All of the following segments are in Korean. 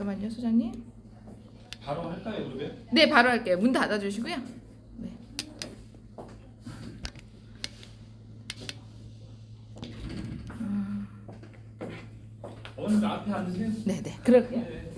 잠깐만요, 소장님. 바로 할까요, 그러면? 네, 바로 할게요. 문 닫아주시고요. 네. 어머님 앞에 앉으세요. 네, 그럴게요. 네.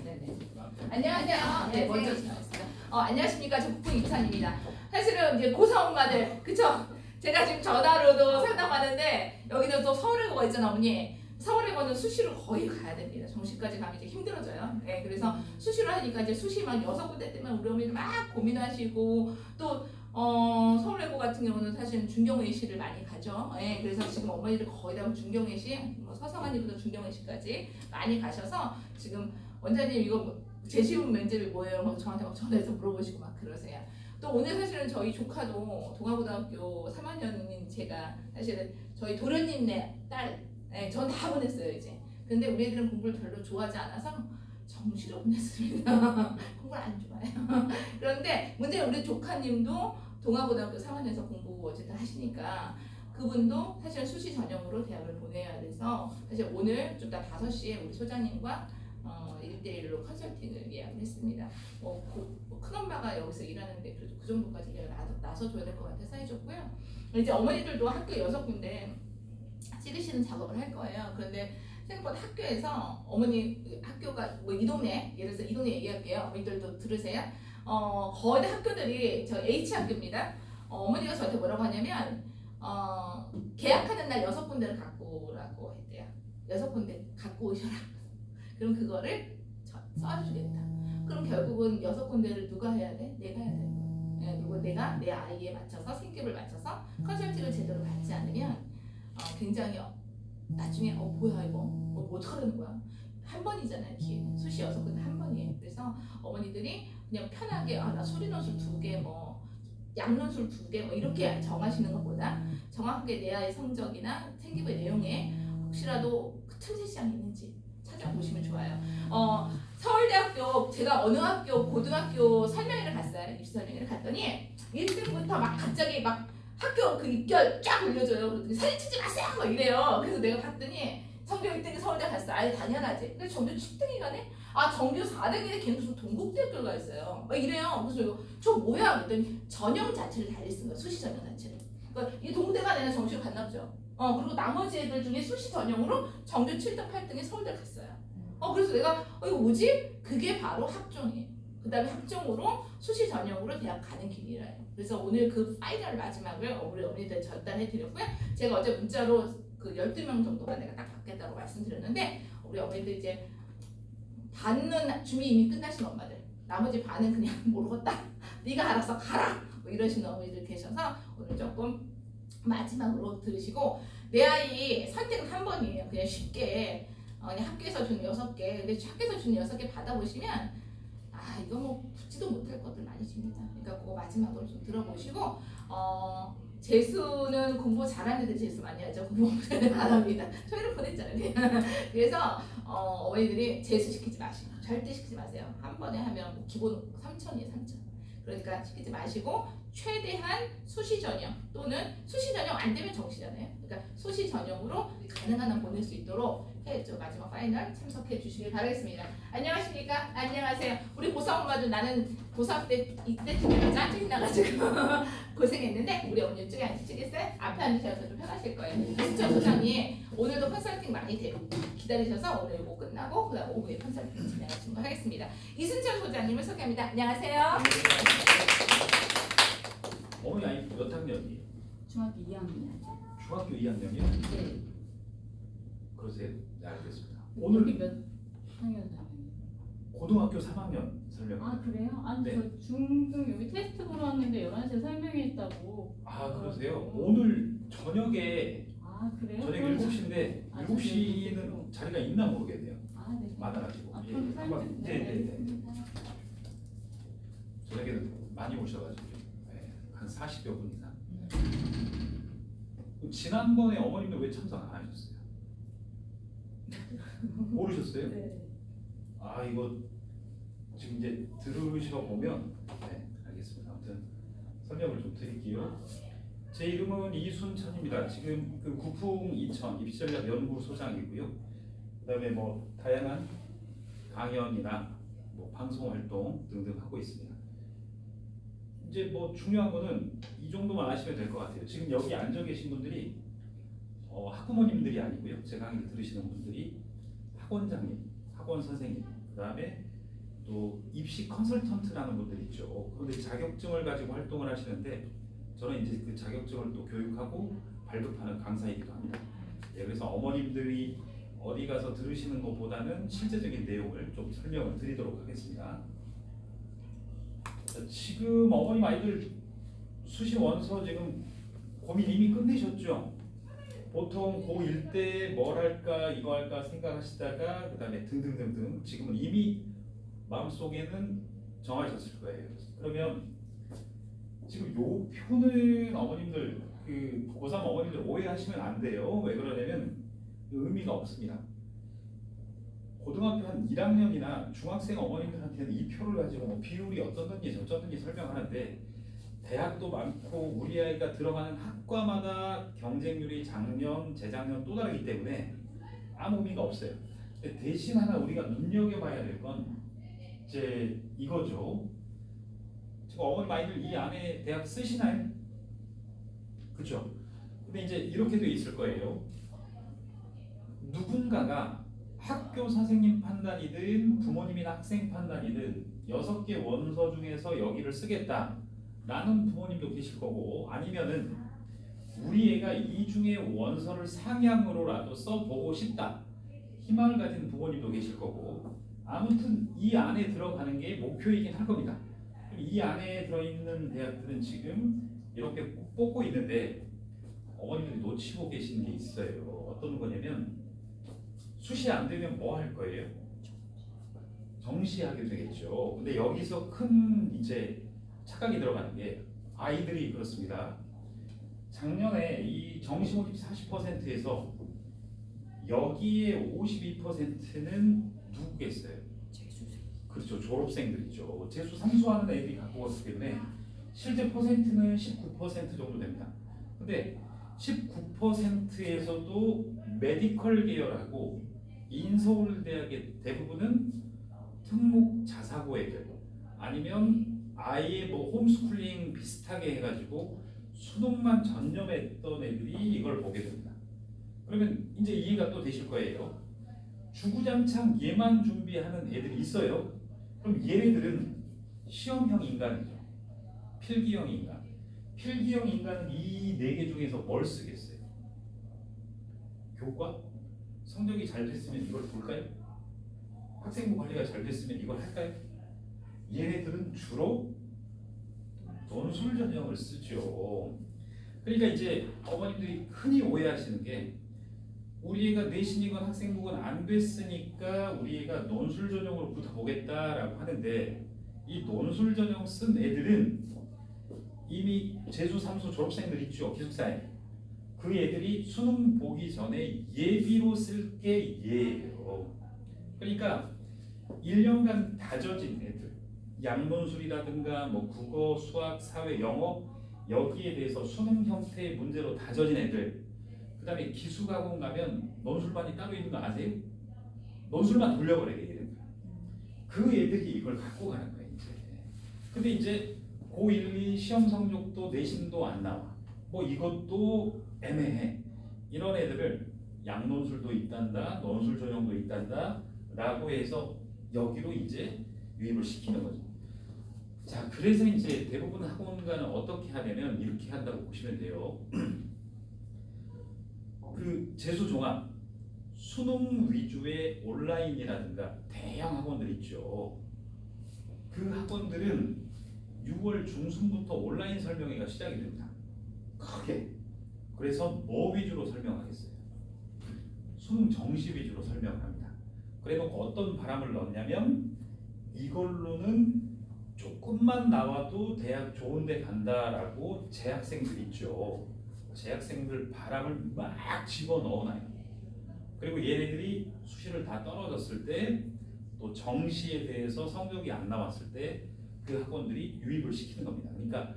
안녕하세요. 네, 먼저 지나갔습니다. 안녕하십니까. 저 국분 이찬입니다. 사실은 이제 고사 엄마들, 그쵸? 제가 지금 전화로도 상담하는데 여기는 또 서울외고가 있잖아, 어머니. 서울외고는 수시로 거의 가야 됩니다. 정시까지 가면 이제 힘들어져요. 네, 그래서 수시로 하니까 이제 수시 막 6군데 때문에 우리 어머니들 막 고민하시고 또 서울외고 같은 경우는 사실 중경외시를 많이 가죠. 네, 그래서 지금 어머니들 거의 다 중경외시, 뭐 서성한이부터 중경외시까지 많이 가셔서 지금 원장님 이거 재시험 면접이 뭐예요? 막 저한테 막 전화해서 물어보시고 막 그러세요. 또 오늘 사실은 저희 조카도 동아고등학교 3학년인 제가 사실은 저희 도련님네 딸, 네, 전 다 보냈어요 이제. 근데 우리 애들은 공부를 별로 좋아하지 않아서 정시로 보냈습니다. 공부를 안 좋아해요. 그런데 문제는 우리 조카님도 동아고등학교 3학년에서 공부 어쨌든 하시니까 그분도 사실 수시 전형으로 대학을 보내야 돼서 사실 오늘 좀 다 5시에 우리 소장님과 1대1로 컨설팅을 예약을 했습니다. 큰엄마가 여기서 일하는데 그래도 그 정도까지 나서줘야 될 것 같아서 해줬고요. 이제 어머니들도 학교 6군데 찍으시는 작업을 할 거예요. 그런데 생각보다 학교에서 어머니 학교가 뭐 이 동네, 예를 들어서 이 동네 얘기할게요. 어머니들도 들으세요. 거의 다 학교들이 저 H학교입니다. 어머니가 저한테 뭐라고 하냐면 계약하는 날 6군데를 갖고 오라고 했대요. 6군데 갖고 오셔라. 그럼 그거를 써주겠다. 그럼 결국은 6군데를 누가 해야 돼? 내가 해야 돼. 그리고 내가 내 아이에 맞춰서 생ገብ을 맞춰서 컨설팅을 제대로 받지 않으면 굉장히 나중에 뭐야 이거 뭐 어떡하라는 거야. 한 번이잖아요. 기회는 수시 6군데 한 번이에요. 그래서 어머니들이 그냥 편하게 나 소리논술 2개 뭐 양논술 2개 뭐 이렇게 정하시는 것보다 정확하게 내 아이 성적이나 생기부의 내용에 혹시라도 그 틈새 시장이 있는지 찾아보시면 좋아요. 서울대학교 제가 어느 학교 고등학교 설명회를 갔어요. 입시 설명회를 갔더니 1등부터 막 갑자기 막 학교 그 입결 쫙 올려줘요. 그러더니 사진 찍지 마세요 막 이래요. 그래서 내가 봤더니 정규 1등이 서울대 갔어. 아예 당연하지. 근데 정규 7등이 가네? 정규 4등인데 걔는 무슨 동국대학교를 가 있어요. 막 이래요. 그래서 저 뭐야? 그랬더니 전형 자체를 달리 쓴 거야. 수시 전형 자체를. 그러니까 이 동대가 내가 정시로 갔나 보죠. 그리고 나머지 애들 중에 수시 전형으로 정규 7등, 8등이 서울대 갔어요. 그래서 내가 이거 뭐지? 그게 바로 학종이에요. 그 다음에 학종으로 수시 전형으로 대학 가는 길이래요. 그래서 오늘 그 파이널 마지막을 우리 어머니들 전달해드렸고요. 제가 어제 문자로 그 12명 정도가 내가 딱 받겠다고 말씀드렸는데 우리 어머니들 이제 반은 준비 이미 끝나신 엄마들, 나머지 반은 그냥 모르겠다. 네가 알아서 가라. 뭐 이러시는 어머니들 계셔서 오늘 조금 마지막으로 들으시고 내 아이 선택은 한 번이에요. 그냥 쉽게 그냥 학교에서 준 6개. 근데 학교에서 준 6개 받아보시면 이거 뭐 붙지도 못할 것들 많이 줍니다. 그러니까 그거 마지막으로 좀 들어보시고 재수는 공부 잘하는 애들 재수 많이 하죠. 공부 못하는 애들 안 합니다. 저희를 보냈잖아요. 그래서 어머니들이 재수 시키지 마시고 절대 시키지 마세요. 한 번에 하면 뭐 기본 3,000이에요. 3,000. 그러니까 시키지 마시고 최대한 수시 전형 또는 수시 전형 안 되면 정시잖아요. 그러니까 수시 전형으로 가능한 한 보낼 수 있도록 해줘. 마지막 파이널 참석해 주시길 바라겠습니다. 안녕하십니까? 안녕하세요. 우리 고사 엄마도 나는 고사 때 이때 짜증이 나가지고 고생했는데 우리 어머니 이쪽에 앉으시겠어요? 앞에 앉으셔서 좀 편하실 거예요. 이순철 소장님 오늘도 컨설팅 많이 기다리셔서 오늘 뭐 끝나고 그다음 오후에 컨설팅 진행하시는 거 하겠습니다. 이순철 소장님을 소개합니다. 안녕하세요. 어머니 아이 몇 학년이에요? 중학교 2학년. 중학교 2학년이요? 네. 그러세요? 네, 알겠습니다. 오늘 오늘 몇 학년 설명이에요? 고등학교 3학년 설명. 그래요? 아니 네. 저 중등 여기 테스트 보러 왔는데 11시에 설명했다고. 그러세요? 오늘 저녁에 그래요? 저녁 7시인데 7시는 자리가 있나 모르겠네요. 네. 많아가지고. 그럼 설명. 네. 저녁에는 많이 오셔가지고 한 40여 분 이상. 지난번에 어머님도 왜 참석 안 하셨어요? 모르셨어요? 네. 이거 지금 이제 들으시러 보면 알겠습니다. 아무튼 설명을 좀 드릴게요. 제 이름은 이순천입니다. 지금 그 구풍 이천 입시전략연구소장이고요. 그다음에 뭐 다양한 강연이나 뭐 방송 활동 등등 하고 있습니다. 이제 뭐 중요한 거는 이 정도만 아시면 될 것 같아요. 지금 여기 앉아 계신 분들이 학부모님들이 아니고요. 제 강의를 들으시는 분들이 학원장님, 학원 선생님, 그 다음에 또 입시 컨설턴트라는 분들 있죠. 그런데 자격증을 가지고 활동을 하시는데 저는 이제 그 자격증을 또 교육하고 발급하는 강사이기도 합니다. 예, 그래서 어머님들이 어디 가서 들으시는 것보다는 실제적인 내용을 좀 설명을 드리도록 하겠습니다. 자, 지금 어머님 아이들 수시 원서 지금 고민 이미 끝내셨죠? 보통 고1 때 뭘 할까 이거 할까 생각하시다가 그 다음에 등등등등 지금은 이미 마음속에는 정하셨을 거예요. 그러면 지금 요 표는 어머님들 그 고3 어머님들 오해하시면 안 돼요. 왜 그러냐면 의미가 없습니다. 고등학교 한 1학년이나 중학생 어머님들한테는 이 표를 가지고 뭐 비율이 어쩌든지 저쩌든지 설명하는데 대학도 많고 우리 아이가 들어가는 학과마다 경쟁률이 작년, 재작년 또 다르기 때문에 아무 의미가 없어요. 근데 대신 하나 우리가 눈여겨봐야 될 건 이제 이거죠. 지금 어머님 아이들 이 안에 대학 쓰시나요? 그렇죠? 근데 이제 이렇게 돼 있을 거예요. 누군가가 학교 선생님 판단이든 부모님이나 학생 판단이든 6개 원서 중에서 여기를 쓰겠다라는 부모님도 계실 거고 아니면은 우리 애가 이 중에 원서를 상향으로라도 써보고 싶다 희망을 가진 부모님도 계실 거고 아무튼 이 안에 들어가는 게 목표이긴 할 겁니다. 이 안에 들어있는 대학들은 지금 이렇게 뽑고 있는데 어머님들이 놓치고 계신 게 있어요. 어떤 거냐면 수시 안 되면 뭐 할 거예요? 정시하게 되겠죠. 근데 여기서 큰 이제 착각이 들어가는 게 아이들이 그렇습니다. 작년에 이 정시 모집 40%에서 여기에 52%는 누구겠어요? 그렇죠. 졸업생들이죠. 재수 삼수하는 애들이 갖고 왔기 때문에 실제 퍼센트는 19% 정도 됩니다. 근데 19%에서도 메디컬 계열하고 인서울대학의 대부분은 특목 자사고 애들 아니면 아예 뭐 홈스쿨링 비슷하게 해가지고 수능만 전념했던 애들이 이걸 보게 됩니다. 그러면 이제 이해가 또 되실 거예요. 주구장창 얘만 준비하는 애들이 있어요. 그럼 얘네들은 시험형 인간이죠. 필기형 인간. 필기형 인간은 이 4개 중에서 뭘 쓰겠어요? 교과? 성적이 잘 됐으면 이걸 볼까요? 학생부 관리가 잘 됐으면 이걸 할까요? 얘네들은 주로 논술 전형을 쓰죠. 그러니까 이제 어머님들이 흔히 오해하시는 게 우리 애가 내신이건 학생부건 안 됐으니까 우리 애가 논술 전형으로 붙어보겠다라고 하는데 이 논술 전형 쓴 애들은 이미 재수, 삼수 졸업생들 있죠. 기숙사에. 그 애들이 수능 보기 전에 예비로 쓸 게 얘예요. 그러니까 1년간 다져진 애들 양논술이라든가 뭐 국어, 수학, 사회, 영어 여기에 대해서 수능 형태의 문제로 다져진 애들 그 다음에 기숙학원 가면 논술반이 따로 있는 거 아세요? 논술만 돌려버려요 얘들. 그 애들이 이걸 갖고 가는 거예요 이제. 근데 이제 고1, 2 시험 성적도 내신도 안 나와. 뭐 이것도 애매해. 이런 애들을 양논술도 있단다, 논술 전형도 있단다 라고 해서 여기로 이제 유입을 시키는 거죠. 자, 그래서 이제 대부분 학원가는 어떻게 하냐면 이렇게 한다고 보시면 돼요. 그 재수 종합 수능 위주의 온라인이라든가 대형 학원들 있죠. 그 학원들은 6월 중순부터 온라인 설명회가 시작이 됩니다. 크게. 그래서 뭐 위주로 설명하겠어요? 수능 정시 위주로 설명을 합니다. 그래놓고 어떤 바람을 넣냐면 이걸로는 조금만 나와도 대학 좋은 데 간다라고 재학생들 있죠. 재학생들 바람을 막 집어넣어놔요. 그리고 얘네들이 수시를 다 떨어졌을 때 또 정시에 대해서 성적이 안 나왔을 때 그 학원들이 유입을 시키는 겁니다. 그러니까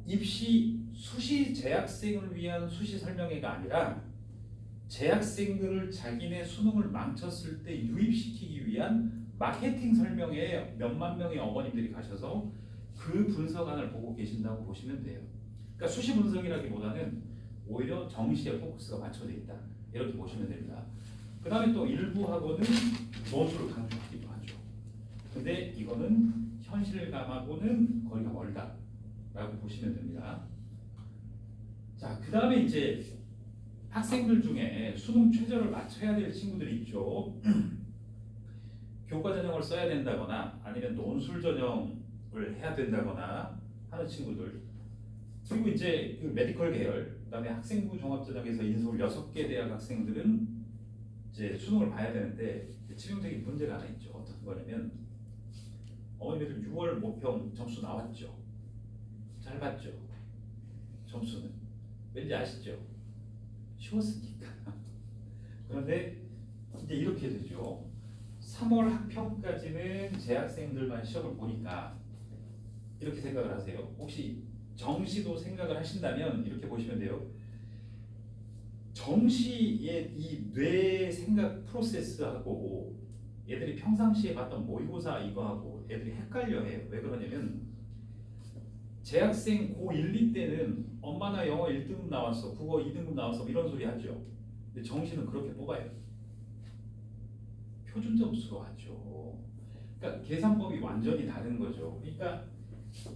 입시 수시 재학생을 위한 수시 설명회가 아니라 재학생들을 자기네 수능을 망쳤을 때 유입시키기 위한 마케팅 설명에 몇만 명의 어머님들이 가셔서 그 분석안을 보고 계신다고 보시면 돼요. 그러니까 수시 분석이라기보다는 오히려 정시에 포커스가 맞춰져 있다. 이렇게 보시면 됩니다. 그 다음에 또 일부 학원은 논술을 강조하기도 하죠. 근데 이거는 현실감하고는 거리가 멀다 라고 보시면 됩니다. 자, 그 다음에 이제 학생들 중에 수능 최저를 맞춰야 될 친구들이 있죠. 교과 전형을 써야 된다거나 아니면 논술 전형을 해야 된다거나 하는 친구들, 그리고 이제 그 메디컬 계열, 그다음에 학생부 종합전형에서 인서울 6개 대학 학생들은 이제 수능을 봐야 되는데 치명적인 문제가 하나 있죠. 어떤 거냐면 어머니들 6월 모평 점수 나왔죠. 잘 봤죠. 점수는 왠지 아시죠? 쉬웠으니까. 그런데 이제 이렇게 되죠. 3월 학평까지는 재학생들만 시험을 보니까 이렇게 생각을 하세요. 혹시 정시도 생각을 하신다면 이렇게 보시면 돼요. 정시의 이 뇌 생각 프로세스하고 얘들이 평상시에 봤던 모의고사 이거하고 애들이 헷갈려해요. 왜 그러냐면 재학생 고1, 2 때는 엄마 나 영어 1등급 나왔어, 국어 2등급 나왔어 이런 소리 하죠. 근데 정시는 그렇게 뽑아요. 표준 점수로 하죠. 그러니까 계산법이 완전히 다른 거죠. 그러니까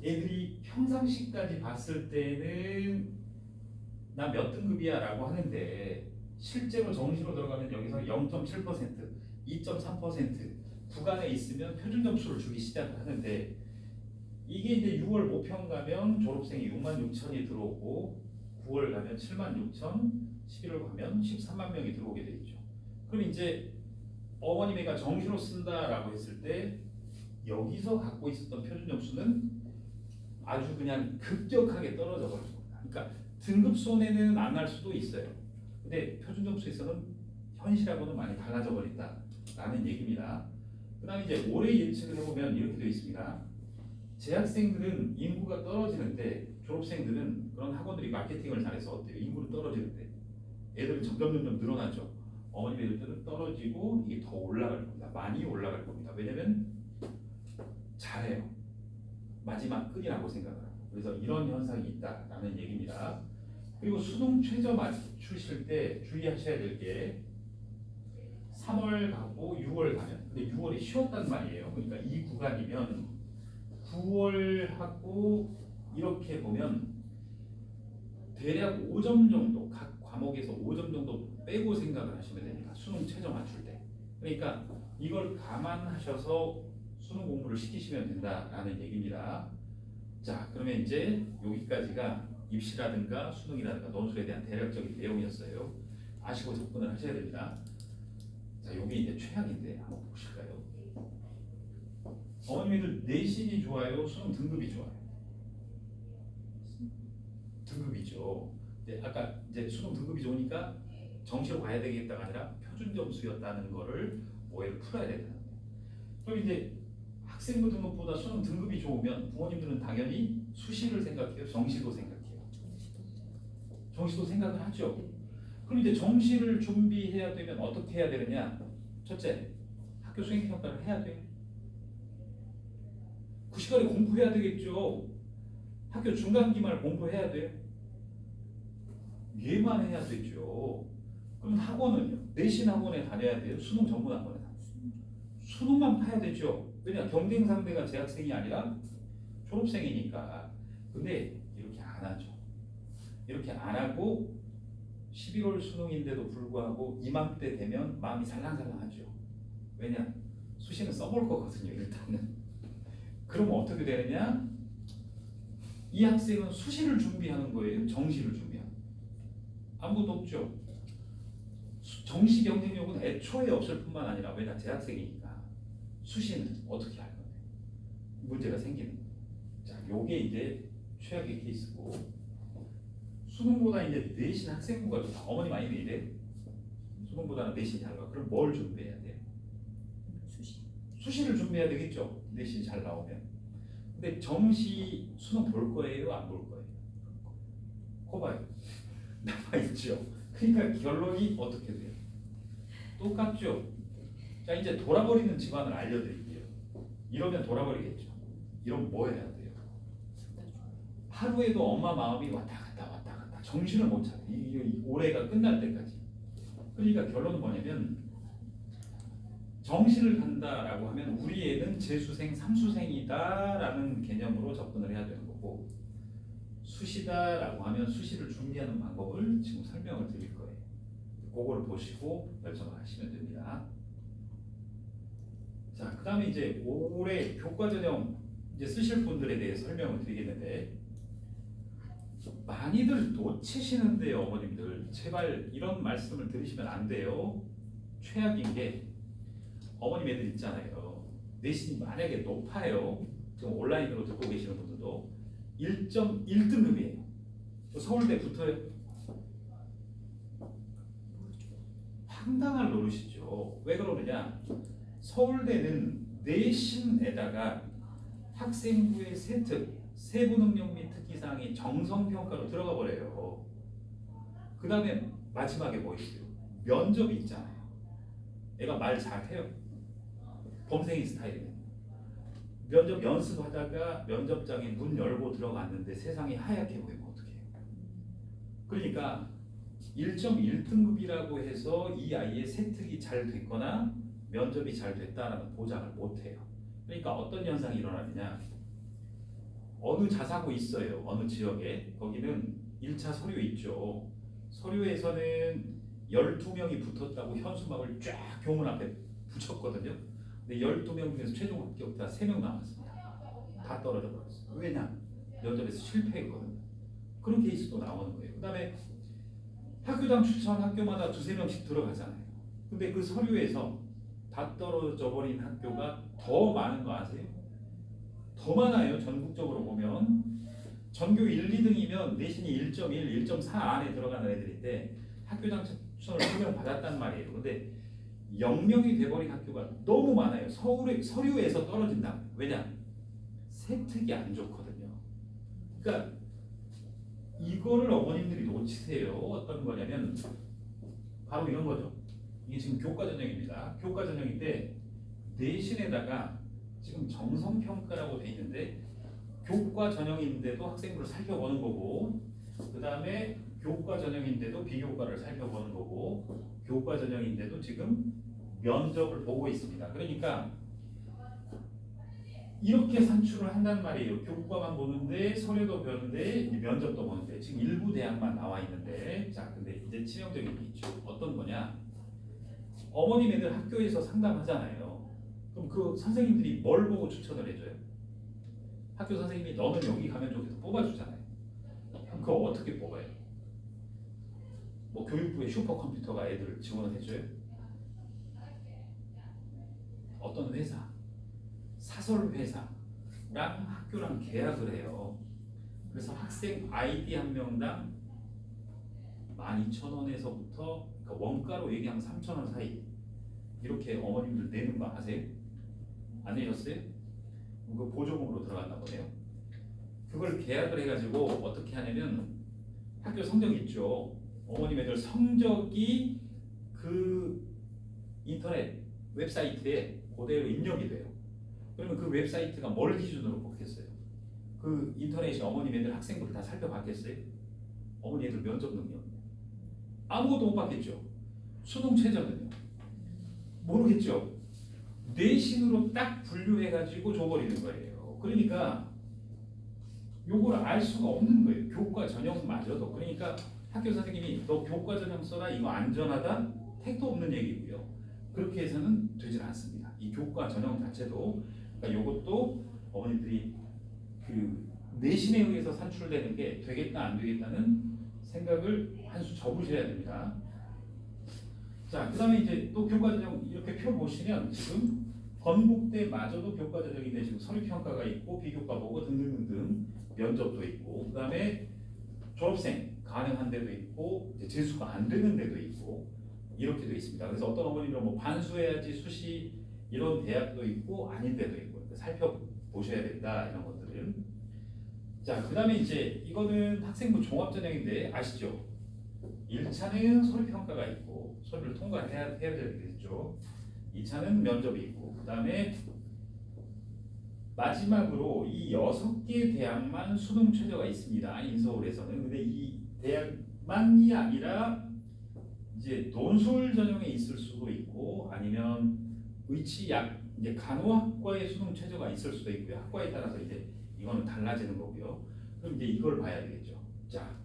애들이 평상시까지 봤을 때는 나 몇 등급이야 라고 하는데 실제로 정시로 들어가면 여기서 0.7%, 2.3% 구간에 있으면 표준 점수를 주기 시작을 하는데 이게 이제 6월 모평 가면 졸업생이 6만 6천이 들어오고 9월 가면 7만 6천, 11월 가면 13만 명이 들어오게 되죠. 그럼 이제 어머님이가 정시로 쓴다라고 했을 때 여기서 갖고 있었던 표준 점수는 아주 그냥 급격하게 떨어져 버린 겁니다. 그러니까 등급 손해는 안 날 수도 있어요. 근데 표준 점수에서는 현실하고는 많이 달라져 버린다라는 얘기입니다. 그다음에 이제 올해 예측을 해보면 이렇게 되어 있습니다. 재학생들은 인구가 떨어지는데 졸업생들은 그런 학원들이 마케팅을 잘해서 어때요? 인구는 떨어지는데 애들은 점점 늘어나죠. 어머님 애들은 떨어지고 이게 더 올라갈 겁니다. 많이 올라갈 겁니다. 왜냐면 잘해요. 마지막 끈이라고 생각을 하고. 그래서 이런 현상이 있다라는 얘기입니다. 그리고 수능 최저 맞추실 때 주의하셔야 될 게 3월 가고 6월 가면, 근데 6월이 쉬웠단 말이에요. 그러니까 이 구간이면 9월하고 이렇게 보면 대략 5점 정도, 각 과목에서 5점 정도 빼고 생각을 하시면 됩니다. 수능 최저 맞출 때. 그러니까 이걸 감안하셔서 수능 공부를 시키시면 된다라는 얘기입니다. 자, 그러면 이제 여기까지가 입시라든가 수능이라든가 논술에 대한 대략적인 내용이었어요. 아시고 접근을 하셔야 됩니다. 자, 여기 이제 최악인데 한번 보실까요? 어머님들 내신이 좋아요? 수능 등급이 좋아요? 등급이죠. 근데 아까 이제 수능 등급이 좋으니까 정시로 가야 되겠다가 아니라 표준 점수였다는 거를 오해를 풀어야 되는 거예요. 그럼 이제 학생부 등급보다 수능 등급이 좋으면 부모님들은 당연히 수시를 생각해요? 정시도 생각해요? 정시도 생각을 하죠. 그럼 이제 정시를 준비해야 되면 어떻게 해야 되느냐? 첫째, 학교 수행평가를 해야 돼요. 그 시간에 공부해야 되겠죠. 학교 중간기말 공부해야 돼요. 얘만 해야 되죠. 그럼 학원은요? 내신 학원에 다녀야 돼요? 수능 전문 학원에 다녀야 돼요? 수능만 파야 되죠. 왜냐? 경쟁 상대가 재학생이 아니라 졸업생이니까. 근데 이렇게 안 하죠. 이렇게 안 하고 11월 수능인데도 불구하고 이맘때 되면 마음이 살랑살랑하죠. 왜냐? 수시는 써볼 거거든요. 일단은. 그럼 어떻게 되느냐? 이 학생은 수시를 준비하는 거예요? 정시를 준비하는 거예요? 아무것도 없죠. 정시 경쟁력은 애초에 없을 뿐만 아니라 왜냐? 재학생이니까 수시는 어떻게 할 건데? 문제가 생기는 거예요. 자, 요게 이제 최악의 케이스고 수능보다 이제 내신 학생부가 좋다. 어머니 많이 내래? 수능보다는 내신이 잘 나와. 그럼 뭘 준비해야 돼요? 수시를 준비해야 되겠죠. 내신이 잘 나오면. 근데 정시 수능 볼 거예요? 안 볼 거예요? 거 봐요. 남아있죠. 그러니까 결론이 어떻게 돼요? 똑같죠. 자, 이제 돌아버리는 집안을 알려드릴게요. 이러면 돌아버리겠죠. 이러면 뭐 해야 돼요? 하루에도 엄마 마음이 왔다 갔다 정신을 못 차려. 이 올해가 끝날 때까지. 그러니까 결론은 뭐냐면 정신을 간다라고 하면 우리 애는 재수생, 삼수생이다라는 개념으로 접근을 해야 되는 거고, 수시다라고 하면 수시를 준비하는 방법을 지금 설명을 드릴 거예요. 그거를 보시고 결정을 하시면 됩니다. 자, 그 다음에 이제 올해 교과전형 이제 쓰실 분들에 대해 설명을 드리겠는데, 많이들 놓치시는데요, 어머님들. 제발 이런 말씀을 들으시면 안 돼요. 최악인 게 어머님 애들 있잖아요. 내신이 만약에 높아요. 지금 온라인으로 듣고 계시는 분들도 1.1등급이에요. 서울대 붙어요. 황당할 노릇이죠. 왜 그러느냐? 서울대는 내신에다가 학생부의 세특, 세부 능력 및 특기사항이 정성평가로 들어가 버려요. 그 다음에 마지막에 뭐 있어요? 면접이 있잖아요. 애가 말 잘해요. 범생이 스타일이면. 면접 연습하다가 면접장에 문 열고 들어갔는데 세상이 하얗게 보이면 어떡해요? 그러니까 1.1등급이라고 해서 이 아이의 세특이 잘 됐거나 면접이 잘 됐다라는 보장을 못해요. 그러니까 어떤 현상이 일어나느냐? 어느 자사고 있어요. 어느 지역에. 거기는 1차 서류 있죠. 서류에서는 12명이 붙었다고 현수막을 쫙 교문 앞에 붙였거든요. 근데 12명 중에서 최종 합격자 3명 남았습니다. 다 떨어져 버렸어요. 왜냐? 면접에서 실패했거든요. 그런 케이스도 나오는 거예요. 그 다음에 학교장 추천 학교마다 2~3명씩 들어가잖아요. 근데 그 서류에서 다 떨어져 버린 학교가 더 많은 거 아세요? 더 많아요. 전국적으로 보면 전교 1, 2등이면 내신이 1.1, 1.4 안에 들어가는 애들인데 학교장 추천을 2명 받았단 말이에요. 근데 0명이 돼버린 학교가 너무 많아요. 서류에서 떨어진다. 왜냐? 세특이 안 좋거든요. 그러니까 이거를 어머님들이 놓치세요. 어떤 거냐면 바로 이런 거죠. 이게 지금 교과전형입니다. 교과전형인데 내신에다가 지금 정성평가라고 돼 있는데 교과전형인데도 학생부를 살펴보는 거고, 그 다음에 교과전형인데도 비교과를 살펴보는 거고, 교과전형인데도 지금 면접을 보고 있습니다. 그러니까 이렇게 산출을 한단 말이에요. 교과만 보는데 서류도 보는데 이제 면접도 보는데 지금 일부 대학만 나와 있는데, 자 근데 이제 치명적인 게 있죠. 어떤 거냐? 어머님 애들 학교에서 상담하잖아요. 그럼 그 선생님들이 뭘 보고 추천을 해줘요? 학교 선생님이 너는 여기 가면 좋겠어 뽑아주잖아요. 그럼 그거 어떻게 뽑아요? 뭐 교육부에 슈퍼컴퓨터가 애들 지원을 해줘요? 어떤 회사, 사설 회사랑 학교랑 계약을 해요. 그래서 학생 아이디 한 명당 12,000원에서부터 그러니까 원가로 얘기하면 3,000원 사이 이렇게 어머님들 내는 거 아세요? 안 내셨어요? 그 보조금으로 들어갔나 보네요. 그걸 계약을 해가지고 어떻게 하냐면 학교 성적 있죠. 어머님 애들 성적이 그 인터넷 웹사이트에 그대로 입력이 돼요. 그러면 그 웹사이트가 뭘 기준으로 뽑겠어요? 그 인터넷이 어머님 애들 학생부를 다 살펴봤겠어요? 어머니 애들 면접 능력 아무것도 못 봤겠죠. 수능 최저는요? 모르겠죠. 내신으로 딱 분류해가지고 줘버리는 거예요. 그러니까 요걸 알 수가 없는 거예요. 교과 전형마저도. 그러니까 학교 선생님이 너 교과 전형 써라 이거 안전하다? 택도 없는 얘기고요. 그렇게 해서는 되질 않습니다. 이 교과 전형 자체도 그러니까 요것도 어머니들이 그 내신에 의해서 산출되는 게 되겠다 안 되겠다는 생각을 한 수 접으셔야 됩니다. 자, 그 다음에 이제 또 교과전형 이렇게 표 보시면 지금 건국대마저도 교과전형인데 지금 서류평가가 있고 비교과 보고 등등등등 면접도 있고 그 다음에 졸업생 가능한 데도 있고 이제 재수가 안 되는 데도 있고 이렇게 돼 있습니다. 그래서 어떤 어머님들은 뭐 반수해야지 수시 이런 대학도 있고 아닌 데도 있고 살펴보셔야 된다 이런 것들은. 자, 그 다음에 이제 이거는 학생부 종합전형인데 아시죠? 1차는 서류 평가가 있고 서류를 통과해야 되겠죠. 2차는 면접이 있고 그다음에 마지막으로 이 6개 대학만 수능 최저가 있습니다. 인서울에서는. 근데 이 대학만이 아니라 이제 논술 전형에 있을 수도 있고 아니면 의치약 이제 간호학과의 수능 최저가 있을 수도 있고요. 학과에 따라서 이제 이거는 달라지는 거고요. 그럼 이제 이걸 봐야 되겠죠. 자,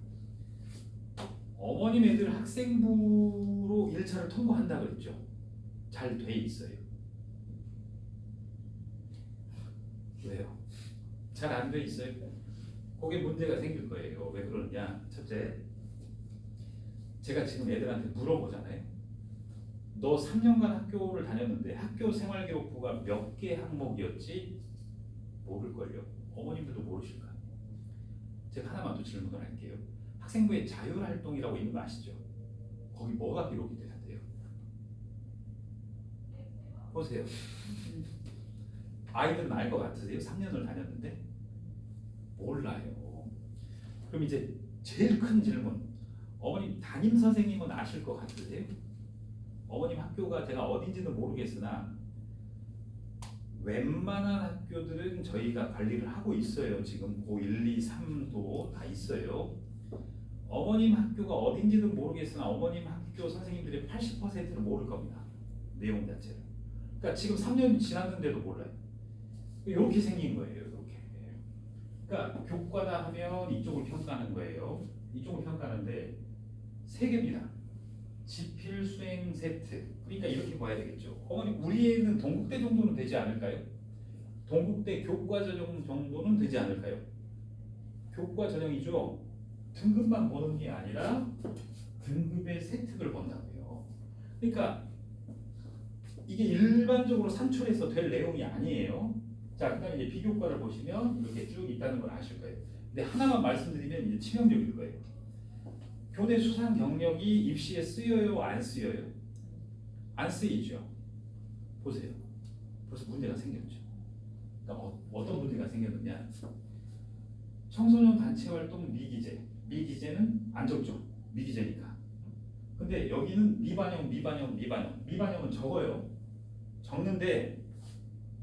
어머님 애들 학생부로 1차를 통과한다 그랬죠. 잘 돼 있어요. 왜요? 잘 안 돼 있어요. 거기에 문제가 생길 거예요. 왜 그러냐? 첫째, 제가 지금 애들한테 물어보잖아요. 너 3년간 학교를 다녔는데 학교 생활기록부가 몇 개 항목이었지? 모를걸요. 어머님들도 모르실 거 아니에요. 제가 하나만 더 질문을 할게요. 학생부에 자율활동이라고 있는 거 아시죠? 거기 뭐가 기록이 돼야 돼요? 보세요. 아이들은 알 것 같으세요? 3년을 다녔는데? 몰라요. 그럼 이제 제일 큰 질문. 어머님 담임 선생님은 아실 것 같으세요? 어머님 학교가 제가 어딘지는 모르겠으나 웬만한 학교들은 저희가 관리를 하고 있어요. 지금 고1, 2, 3도 다 있어요. 어머님 학교가 어딘지는 모르겠으나 어머님 학교 선생님들의 80%는 모를 겁니다. 내용 자체를. 그러니까 지금 3년 지났는데도 몰라요. 이렇게 생긴 거예요. 이렇게. 그러니까 교과다 하면 이쪽을 평가하는 거예요. 이쪽을 평가하는데 세 개입니다. 지필 수행 세트. 그러니까 이렇게 봐야 되겠죠. 어머니 우리 애는 동국대 정도는 되지 않을까요? 동국대 교과 전형 정도는 되지 않을까요? 교과 전형이죠. 등급만 보는 게 아니라 등급의 세특을 본다고요. 그러니까 이게 일반적으로 산출해서 될 내용이 아니에요. 자, 그다음에 이제 비교과를 보시면 이렇게 쭉 있다는 걸 아실 거예요. 근데 하나만 말씀드리면 이제 치명적일 거예요. 교내 수상 경력이 입시에 쓰여요, 안 쓰여요? 안 쓰이죠. 보세요. 벌써 문제가 생겼죠. 그러니까 어떤 문제가 생겼느냐? 청소년 단체 활동 미기재. 미기재는 안 적죠. 미기재니까. 근데 여기는 미반영. 미반영은 적어요. 적는데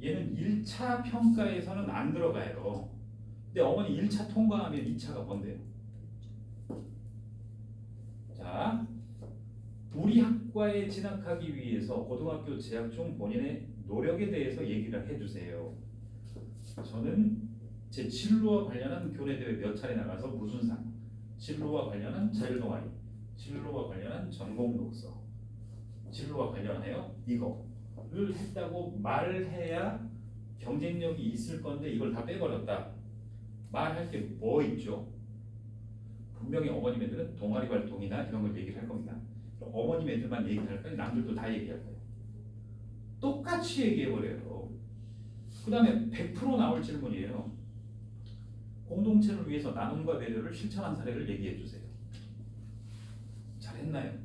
얘는 1차 평가에서는 안 들어가요. 근데 어머니 1차 통과하면 2차가 뭔데요? 자, 우리 학과에 진학하기 위해서 고등학교 재학 중 본인의 노력에 대해서 얘기를 해주세요. 저는 제 진로와 관련한 교내대회 몇 차례 나가서 무슨 상, 진로와 관련한 자율동아리, 진로와 관련한 전공독서, 진로와 관련하여 이거를 했다고 말을 해야 경쟁력이 있을 건데 이걸 다 빼버렸다. 말할 게 뭐 있죠? 분명히 어머님 애들은 동아리 활동이나 이런 걸 얘기를 할 겁니다. 어머님 애들만 얘기할까요? 남들도 다 얘기할까요? 똑같이 얘기해버려요. 그 다음에 100% 나올 질문이에요. 공동체를 위해서 나눔과 배려를 실천한 사례를 얘기해 주세요. 잘했나요?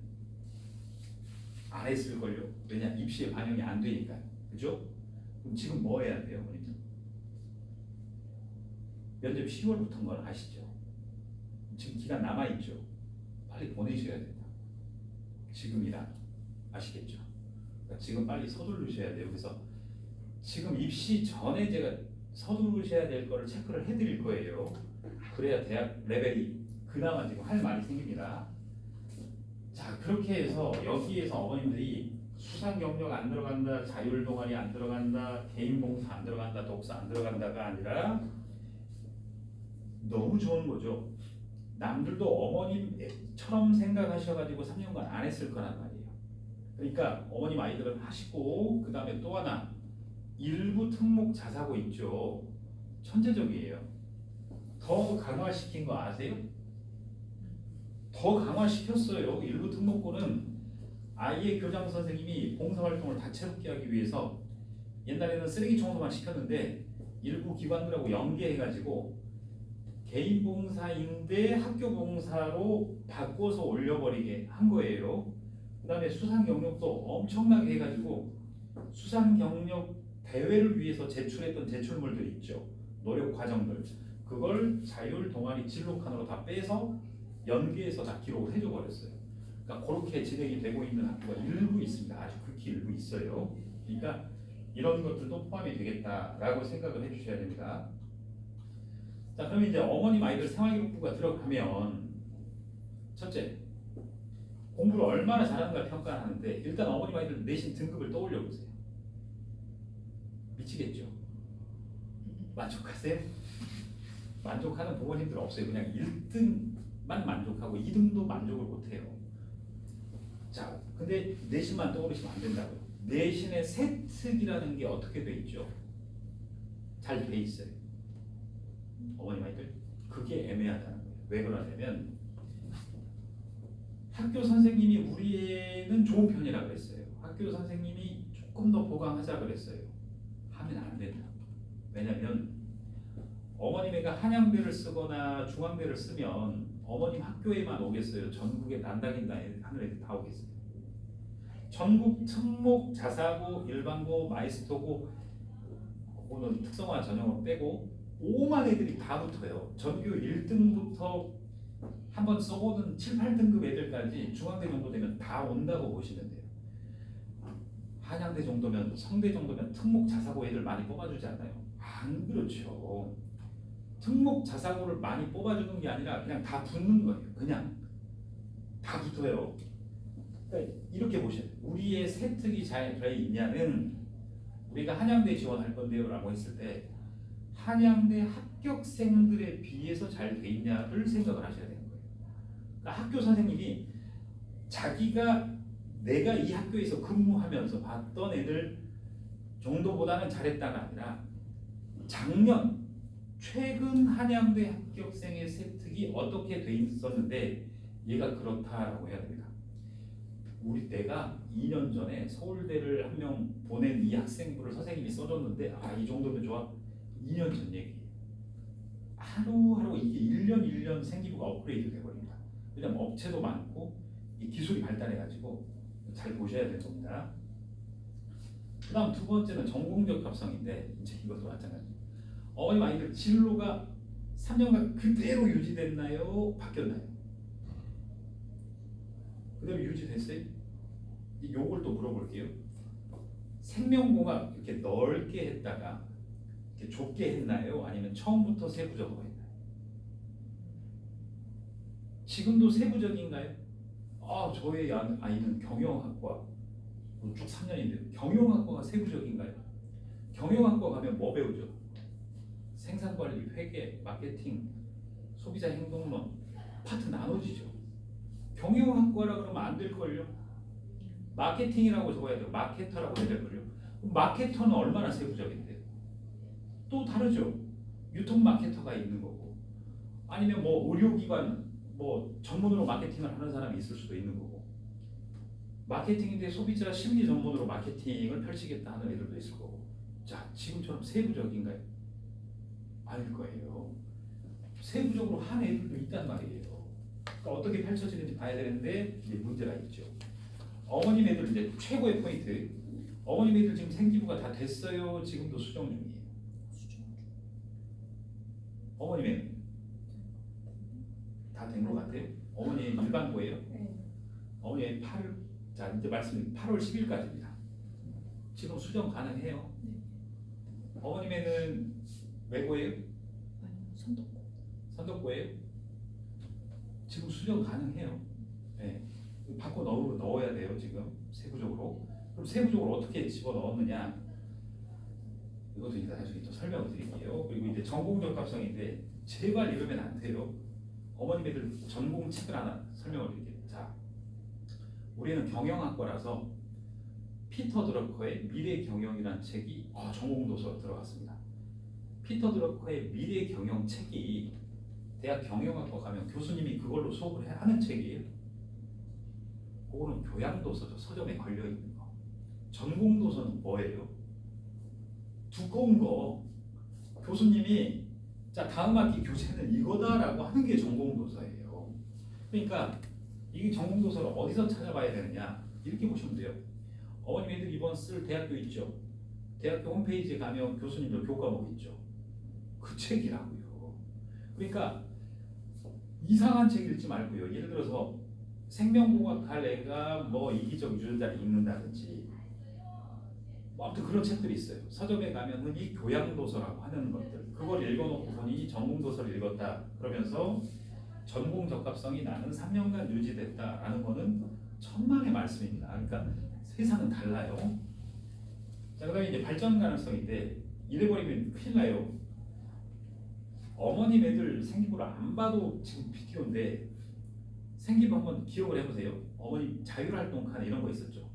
안 했을걸요. 왜냐? 입시에 반영이 안 되니까요. 그죠? 그럼 지금 뭐 해야 돼요, 어머님? 면접 10월부터인 걸 아시죠? 지금 기간 남아있죠? 빨리 보내셔야 된다. 지금이라. 아시겠죠? 그러니까 지금 빨리 서두르셔야 돼요. 그래서 지금 입시 전에 제가 서두르셔야 될 거를 체크를 해드릴 거예요. 그래야 대학 레벨이 그나마 지금 할 말이 생깁니다. 자, 그렇게 해서 여기에서 어머님들이 수상 경력 안 들어간다, 자율 동아리 안 들어간다, 개인 봉사 안 들어간다, 독서 안 들어간다가 아니라 너무 좋은 거죠. 남들도 어머님처럼 생각하셔가지고 3년간 안 했을 거란 말이에요. 그러니까 어머님 아이들은 하시고 그 다음에 또 하나 일부 특목 자사고 있죠. 천재적이에요. 더 강화시킨 거 아세요? 더 강화시켰어요. 일부 특목고는 아이의 교장 선생님이 봉사활동을 다채롭게 하기 위해서 옛날에는 쓰레기 청소만 시켰는데 일부 기관들하고 연계해가지고 개인 봉사인데 학교 봉사로 바꿔서 올려버리게 한 거예요. 그 다음에 수상 경력도 엄청나게 해가지고 수상 경력 대회를 위해서 제출했던 제출물들 있죠. 노력 과정들. 그걸 자율 동아리 진로 칸으로 다 빼서 연계해서 다 기록을 해줘 버렸어요. 그러니까 그렇게 진행이 되고 있는 학교가 일부 있습니다. 아주 극히 일부 있어요. 그러니까 이런 것들도 포함이 되겠다라고 생각을 해주셔야 됩니다. 자, 그러면 이제 어머님 아이들 생활기록부가 들어가면 첫째, 공부를 얼마나 잘하는가 평가하는데 일단 어머님 아이들 내신 등급을 떠올려 보세요. 미치겠죠? 만족하세요? 만족하는 부모님들 없어요. 그냥 1등만 만족하고 2등도 만족을 못해요. 자, 근데 내신만 떠오르시면 안 된다고요. 내신의 세특이라는 게 어떻게 돼 있죠? 잘 돼 있어요. 어머님 아이들 그게 애매하다는 거예요. 왜 그러냐면 학교 선생님이 우리 애는 좋은 편이라 그랬어요. 학교 선생님이 조금 더 보강하자 그랬어요. 하면 안 된다. 왜냐면 어머님 애가 한양대를 쓰거나 중앙대를 쓰면 어머님 학교에만 오겠어요? 전국에 난다긴다 하는 애들 다 오겠어요? 전국 특목, 자사고, 일반고, 마이스터고 그거는 특성화 전형으로 빼고 5만 애들이 다 붙어요. 전교 1등부터 한번 써보는 7, 8등급 애들까지 중앙대 정도 되면 다 온다고 보시면 돼요. 한양대 정도면, 성대 정도면 특목, 자사고 애들 많이 뽑아주지 않나요? 안 그렇죠. 특목, 자사고를 많이 뽑아주는 게 아니라 그냥 다 붙는 거예요. 그냥 다 붙어요. 그러니까 이렇게 보셔야 돼요. 우리의 세특이 잘 되어 있냐는 우리가 한양대 지원할 건데요 라고 했을 때 한양대 합격생들에 비해서 잘 돼 있냐를 생각을 하셔야 되는 거예요. 그러니까 학교 선생님이 자기가 내가 이 학교에서 근무하면서 봤던 애들 정도보다는 잘했다가 아니라 작년 최근 한양대 합격생의 세특이 어떻게 돼 있었는데 얘가 그렇다라고 해야 됩니다. 우리 때가 2년 전에 서울대를 한 명 보낸 이 학생부를 선생님이 써줬는데 이 정도면 좋아? 2년 전 얘기예요. 하루하루 이게 1년 생기부가 업그레이드 돼버립니다. 왜냐면 업체도 많고 이 기술이 발달해가지고 잘 보셔야 될 겁니다. 그 다음 두 번째는 전공적 합성인데 이제 이것도 마찬가지. 어머님 아이들 진로가 3년간 그대로 유지됐나요? 바뀌었나요? 그대로 유지됐어요? 요걸 또 물어볼게요. 생명공학 이렇게 넓게 했다가 이렇게 좁게 했나요? 아니면 처음부터 세부적으로 했나요? 지금도 세부적인가요? 저의 아이는 경영학과 쭉 3년인데 경영학과가 세부적인가요? 경영학과 가면 뭐 배우죠? 생산관리, 회계, 마케팅, 소비자 행동론 파트 나눠지죠. 경영학과라 그러면 안 될걸요? 마케팅이라고 적어야 돼요. 마케터라고 해야 될걸요? 마케터는 얼마나 세부적인데? 또 다르죠. 유통 마케터가 있는 거고 아니면 뭐 의료기관 뭐 전문으로 마케팅을 하는 사람이 있을 수도 있는 거고 마케팅인데 소비자 심리 전문으로 마케팅을 펼치겠다 하는 애들도 있을 거고 자 지금처럼 세부적인가요? 아닐 거예요. 세부적으로 한 애들도 있단 말이에요. 그러니까 어떻게 펼쳐지는지 봐야 되는데 이제 문제가 있죠. 어머님 애들 이제 최고의 포인트. 어머님 애들 지금 생기부가 다 됐어요. 지금도 수정 중이에요. 어머님 애들 다 된 것 같아요. 어머니 일반고예요. 어머니 8월 자 이제 말씀 8월 10일까지입니다. 지금 수정 가능해요. 어머님 애는 외고예요? 선덕고. 선덕고예요? 지금 수정 가능해요. 네. 바꿔 넣어야 돼요. 지금 세부적으로. 그럼 세부적으로 어떻게 집어 넣었느냐? 이것도 이제 나중에 또 설명을 드릴게요. 그리고 이제 전공적 합성인데 제발 이러면 안 돼요. 어머님 애들 전공 책을 하나 설명을 드릴게요. 자, 우리는 경영학과라서 피터 드러커의 미래 경영이라는 책이 전공 도서로 들어갔습니다. 피터 드러커의 미래 경영 책이 대학 경영학과 가면 교수님이 그걸로 수업을 하는 책이에요. 그거는 교양 도서죠. 서점에 걸려 있는 거. 전공 도서는 뭐예요? 두꺼운 거. 교수님이 자 다음 학기 교재는 이거다라고 하는 게 전공 도서예요. 그러니까 이게 전공 도서를 어디서 찾아봐야 되느냐? 이렇게 보시면 돼요. 어머님 애들 이번 쓸 대학교 있죠. 대학교 홈페이지에 가면 교수님들 교과목 있죠. 그 책이라고요. 그러니까 이상한 책 읽지 말고요. 예를 들어서 생명공학 할 애가 뭐 이기적 유전자를 읽는다든지 뭐 아무튼 그런 책들이 있어요. 서점에 가면 흔히 교양도서라고 하는 것들 그걸 읽어놓고 보니 전공도서를 읽었다 그러면서 전공 적합성이 나는 3년간 유지됐다라는 거는 천만의 말씀입니다. 그러니까 세상은 달라요. 자, 그다음에 이제 발전 가능성인데 이래버리면 큰일 나요. 어머님 애들 생기부를 안 봐도 지금 비디오인데 생기부 한번 기억을 해보세요. 어머님 자율활동 칸에 이런 거 있었죠.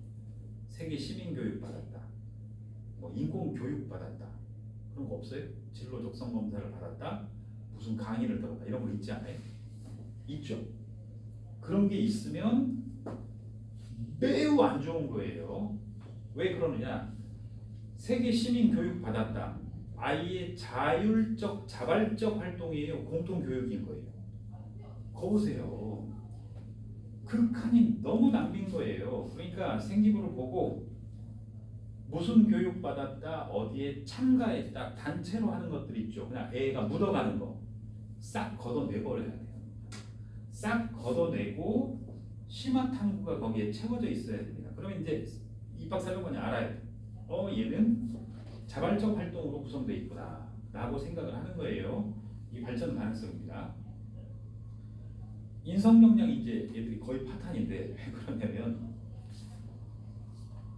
세계 시민교육 받았다. 뭐 인권교육 받았다. 그런 거 없어요? 진로 적성 검사를 받았다. 무슨 강의를 들었다. 이런 거 있지 않아요? 있죠. 그런 게 있으면 매우 안 좋은 거예요. 왜 그러느냐? 세계 시민 교육 받았다. 아이의 자율적 자발적 활동이에요. 공통 교육인 거예요. 거 보세요. 그 칸이 너무 낭비인 거예요. 그러니까 생기부를 보고 무슨 교육 받았다, 어디에 참가했다, 단체로 하는 것들 있죠. 그냥 애가 묻어가는 거 싹 걷어내버려야 돼요. 싹 걷어내고 심화 탐구가 거기에 채워져 있어야 됩니다. 그러면 이제 입학사정관이 알아요. 얘는 자발적 활동으로 구성되어 있구나 라고 생각을 하는 거예요. 이 발전 가능성입니다. 인성 역량이 이제 얘들이 거의 파탄인데 왜 그러냐면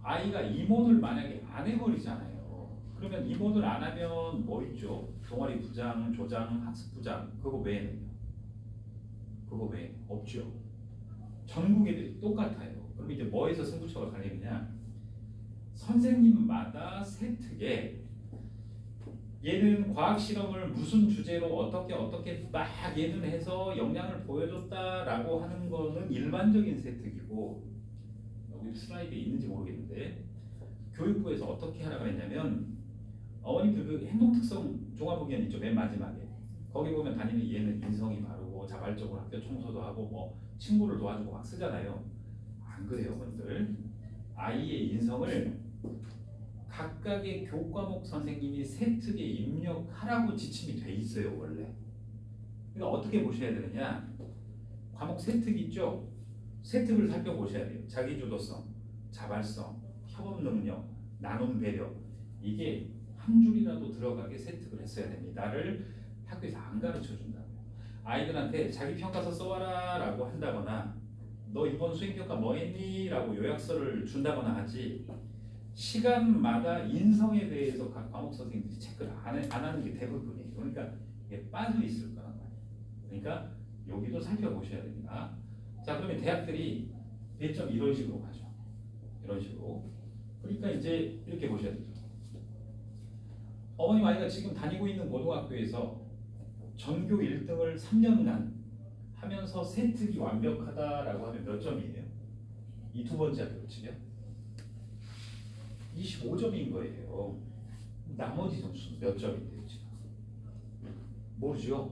아이가 임원을 만약에 안 해버리잖아요. 그러면 임원을 안 하면 뭐 있죠? 동아리 부장, 조장, 학습부장 그거 외에는요? 그거 외에 없죠. 전국 애들이 똑같아요. 그럼 이제 뭐에서 승부처가 갈리느냐? 선생님마다 세특에 얘는 과학 실험을 무슨 주제로 어떻게 막 얘는 해서 역량을 보여줬다라고 하는 거는 일반적인 세특이고 여기 슬라이드에 있는지 모르겠는데 교육부에서 어떻게 하라고 했냐면 어머님들 그 행동특성 종합의견 있죠 맨 마지막에 거기 보면 당연히 얘는 인성이 바르고 자발적으로 학교 청소도 하고 뭐 친구를 도와주고 막 쓰잖아요. 안 그래요 어머님들. 아이의 인성을 각각의 교과목 선생님이 세특에 입력하라고 지침이 돼 있어요 원래. 그러니까 어떻게 보셔야 되느냐? 과목 세특 있죠? 세특을 살펴보셔야 돼요. 자기주도성, 자발성, 협업 능력, 나눔 배려 이게 한 줄이라도 들어가게 세특을 했어야 됩니다를 학교에서 안 가르쳐 준다고요. 아이들한테 자기 평가서 써와라 라고 한다거나 너 이번 수행평가 뭐 했니? 라고 요약서를 준다거나 하지 시간마다 인성에 대해서 각 과목 선생님들이 체크를 안 하는 게 대부분이에요. 그러니까 이게 빠져 있을 거란 말이에요. 그러니까 여기도 살펴보셔야 됩니다. 자 그러면 대학들이 배점 이런 식으로 가죠. 이런 식으로. 그러니까 이제 이렇게 보셔야 되죠. 어머님 아이가 지금 다니고 있는 고등학교에서 전교 1등을 3년간 하면서 세특이 완벽하다라고 하면 몇 점이에요? 이 두 번째 학교 치면 25점인 거예요. 나머지 점수는 몇 점인데요 지금? 모르죠?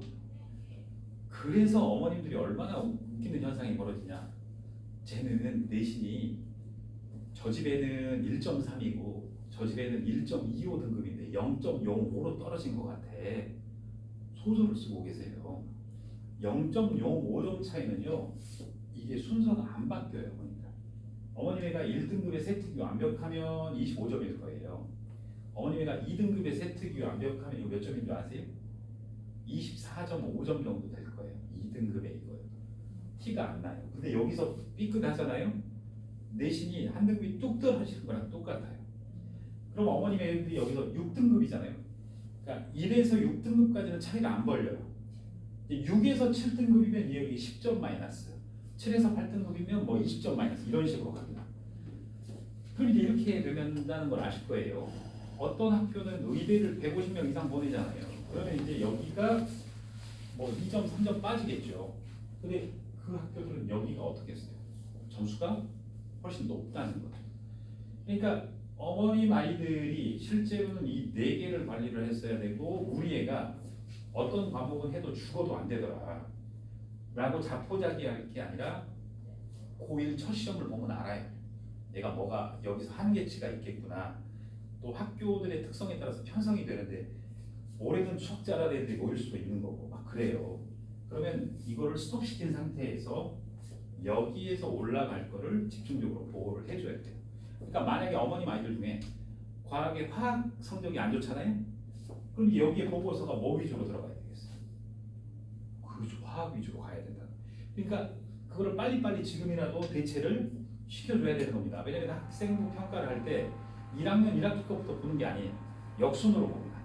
그래서 어머님들이 얼마나 웃기는 현상이 벌어지냐. 쟤는 내신이 저 집에는 1.3이고 저 집에는 1.25 등급인데 0.05로 떨어진 것 같아. 소설을 쓰고 계세요. 0.05점 차이는요. 이게 순서가 안 바뀌어요. 그러니까. 어머님애가 1등급의 세특이 완벽하면 25점일 거예요. 어머님애가 2등급의 세특이 완벽하면 이거 몇 점인 줄 아세요? 24.5점 정도 될 거예요. 2등급에 이거요. 티가 안 나요. 근데 여기서 삐끗하잖아요. 내신이 한 등급이 뚝 떨어지는 거랑 똑같아요. 그럼 어머님 애들이 여기서 6등급이잖아요. 그러니까 1에서 6등급까지는 차이가 안 벌려요. 6에서 7등급이면 여기 10점 마이너스, 7에서 8등급이면 뭐 20점 마이너스 이런 식으로 갑니다. 그럼 이제 이렇게 된다는 걸 아실 거예요. 어떤 학교는 의대를 150명 이상 보내잖아요. 그러면 이제 여기가 뭐 2점, 3점 빠지겠죠. 근데 그 학교들은 여기가 어떻겠어요? 점수가 훨씬 높다는 거죠. 그러니까 어머님 아이들이 실제로는 이 4개를 관리를 했어야 되고 우리 애가 어떤 과목은 해도 죽어도 안 되더라 라고 자포자기할 게 아니라 고1 첫 시험을 보면 알아요. 얘가 뭐가 여기서 한계치가 있겠구나. 또 학교들의 특성에 따라서 편성이 되는데 올해는 추억 잘하는 애들이 모일 수도 있는 거고 막 그래요. 그러면 이거를 스톱시킨 상태에서 여기에서 올라갈 거를 집중적으로 보호를 해줘야 돼요. 그러니까 만약에 어머님 아이들 중에 과학의 화학 성적이 안 좋잖아요. 그럼 여기에 보고서가 뭐 위주로 들어가야 되겠어요? 그렇죠. 화학 위주로 가야 된다. 그러니까 그거를 빨리빨리 지금이라도 대체를 시켜줘야 되는 겁니다. 왜냐하면 학생부 평가를 할 때 1학년 1학기 거부터 보는 게 아니에요. 역순으로 봅니다.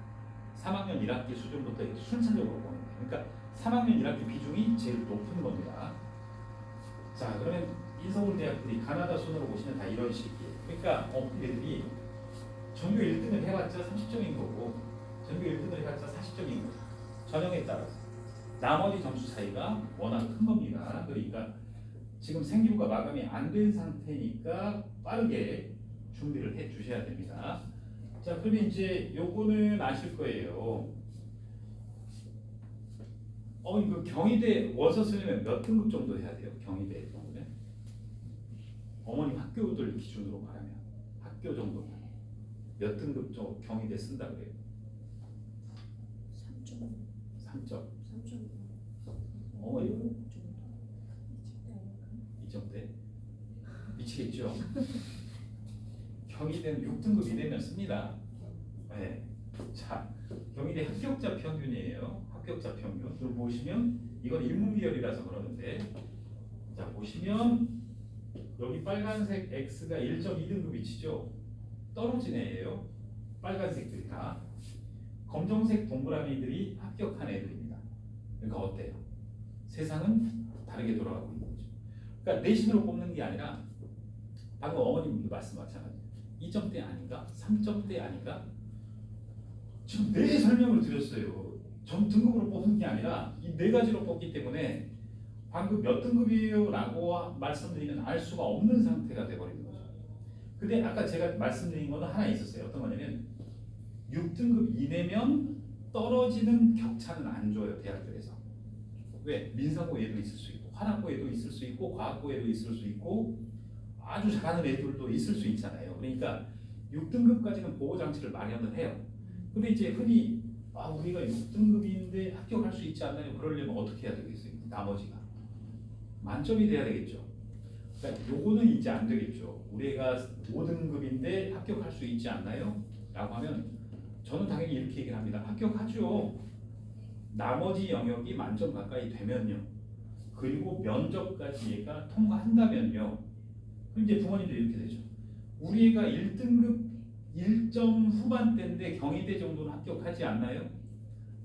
3학년 1학기 수준부터 순차적으로 보는 거예요. 그러니까 3학년 1학기 비중이 제일 높은 겁니다. 자, 그러면 인서울대학들이 가나다 순으로 보시면 다 이런 식이에요. 그러니까 얘들이 전교 1등을 해봤자 30점인 거고 전교 1등을 해봤자 40점인 거죠. 전형에 따라서. 나머지 점수 차이가 워낙 큰 겁니다. 그러니까 지금 생기부가 마감이 안 된 상태니까 빠르게 준비를 해 주셔야 됩니다. 자, 그러면 이제 요거는 아실 거예요. 그 경희대 원서 쓰려면 몇 등급 정도 해야 돼요? 경희대 정도면? 어머님 학교들 기준으로 말하면 학교 정도면 몇 등급 정도 경희대 쓴다 그래요? 3점. 어머니 2점대 미치겠죠? 경희대는 6등급 이내면 씁니다. 네. 자, 경희대 합격자 평균이에요. 합격자 평균. 그걸 보시면 이건 일문비열이라서 그러는데, 자 보시면 여기 빨간색 X가 1.2등급 위치죠. 떨어진 애예요. 빨간색들이 다. 검정색 동그라미들이 합격한 애들입니다. 그러니까 어때요? 세상은 다르게 돌아가고 있는 거죠. 그러니까 내신으로 뽑는 게 아니라 방금 어머님도 말씀하셨잖아요. 2점대 아닌가? 3점대 아닌가? 지금 네 설명을 드렸어요. 전 등급으로 뽑는 게 아니라 이 네 가지로 뽑기 때문에 방금 몇 등급이에요? 라고 말씀드리면 알 수가 없는 상태가 돼버리는 거죠. 근데 아까 제가 말씀드린 거는 하나 있었어요. 어떤 거냐면 6등급 이내면 떨어지는 격차는 안 줘요. 대학들에서. 왜? 민사고에도 있을 수 있고 화학고에도 있을 수 있고 과학고에도 있을 수 있고 아주 잘하는 애들도 있을 수 있잖아요. 그러니까 6등급까지는 보호장치를 마련을 해요. 근데 이제 흔히 우리가 6등급인데 합격할 수 있지 않나요? 그러려면 어떻게 해야 되겠어요? 나머지가 만점이 돼야 되겠죠. 그러니까 요거는 이제 안 되겠죠. 우리가 5등급인데 합격할 수 있지 않나요? 라고 하면 저는 당연히 이렇게 얘기를 합니다. 합격하죠. 나머지 영역이 만점 가까이 되면요. 그리고 면접까지 얘가 통과한다면요. 그럼 이제 부모님도 이렇게 되죠. 우리 애가 1등급 1점 후반대인데 경희대 정도는 합격하지 않나요?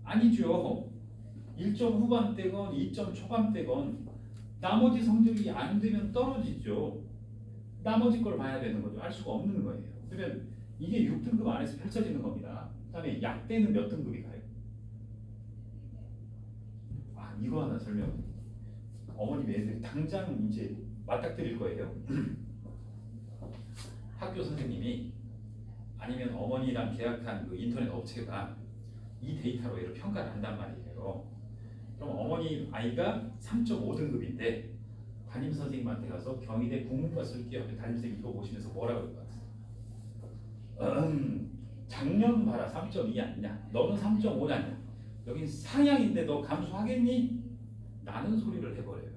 아니죠. 1점 후반대건 2점 초반대건 나머지 성적이 안 되면 떨어지죠. 나머지 걸 봐야 되는 거죠. 알 수가 없는 거예요. 그러면 이게 6등급 안에서 펼쳐지는 겁니다. 그다음에 약대는 몇 등급이 가요? 이거 하나 설명. 어머님 애들이 당장 이제 맞닥뜨릴 거예요. 학교 선생님이 아니면 어머니랑 계약한 그 인터넷 업체가 이 데이터로 얘를 평가를 한단 말이에요. 그럼 어머니 아이가 3.5등급인데 담임 선생님한테 가서 경희대 국문과 쓸게요. 담임 선생님 이거 보시면서 뭐라 그럴 것 같아요? 작년 봐라 3.2 아니냐? 너는 3.5냐? 여긴 상향인데 너 감수하겠니? 라는 소리를 해버려요.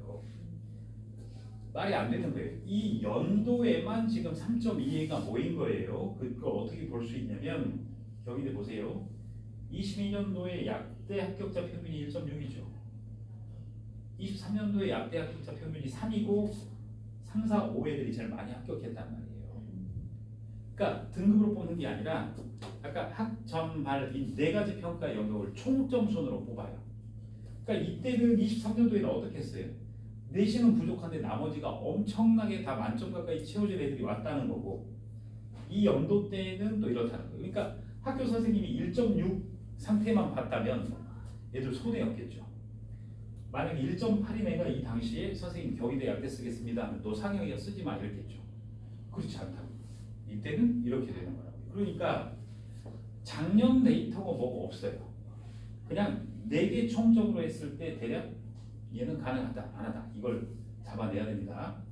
말이 안 되는 거예요. 이 연도에만 지금 3.2가 모인 거예요. 그걸 어떻게 볼 수 있냐면 경희대 보세요. 22년도에 약대 합격자 평균이 1.6이죠. 23년도에 약대 합격자 평균이 3이고 3, 4, 5애들이 제일 많이 합격했단 말이에요. 그러니까 등급으로 뽑는 게 아니라 아까 학점발 이 네 가지 평가 영역을 총점순으로 뽑아요. 그러니까 이때는 23년도에는 어떻게 했어요? 내신은 부족한데 나머지가 엄청나게 다 만점 가까이 채워진 애들이 왔다는 거고 이 연도 때는 또 이렇다는 거예요. 그러니까 학교 선생님이 1.6 상태만 봤다면 애들 손해였겠죠. 만약에 1.8인 애가 이 당시에 선생님 경희대 약대 쓰겠습니다 하면 너 상영이야 쓰지 마 이랬겠죠. 그렇지 않다고. 이때는 이렇게 되는 거라고요. 그러니까 작년 데이터가 뭐가 없어요. 그냥 4개 총적으로 했을 때 대략 얘는 가능하다 안 하다 이걸 잡아내야 됩니다.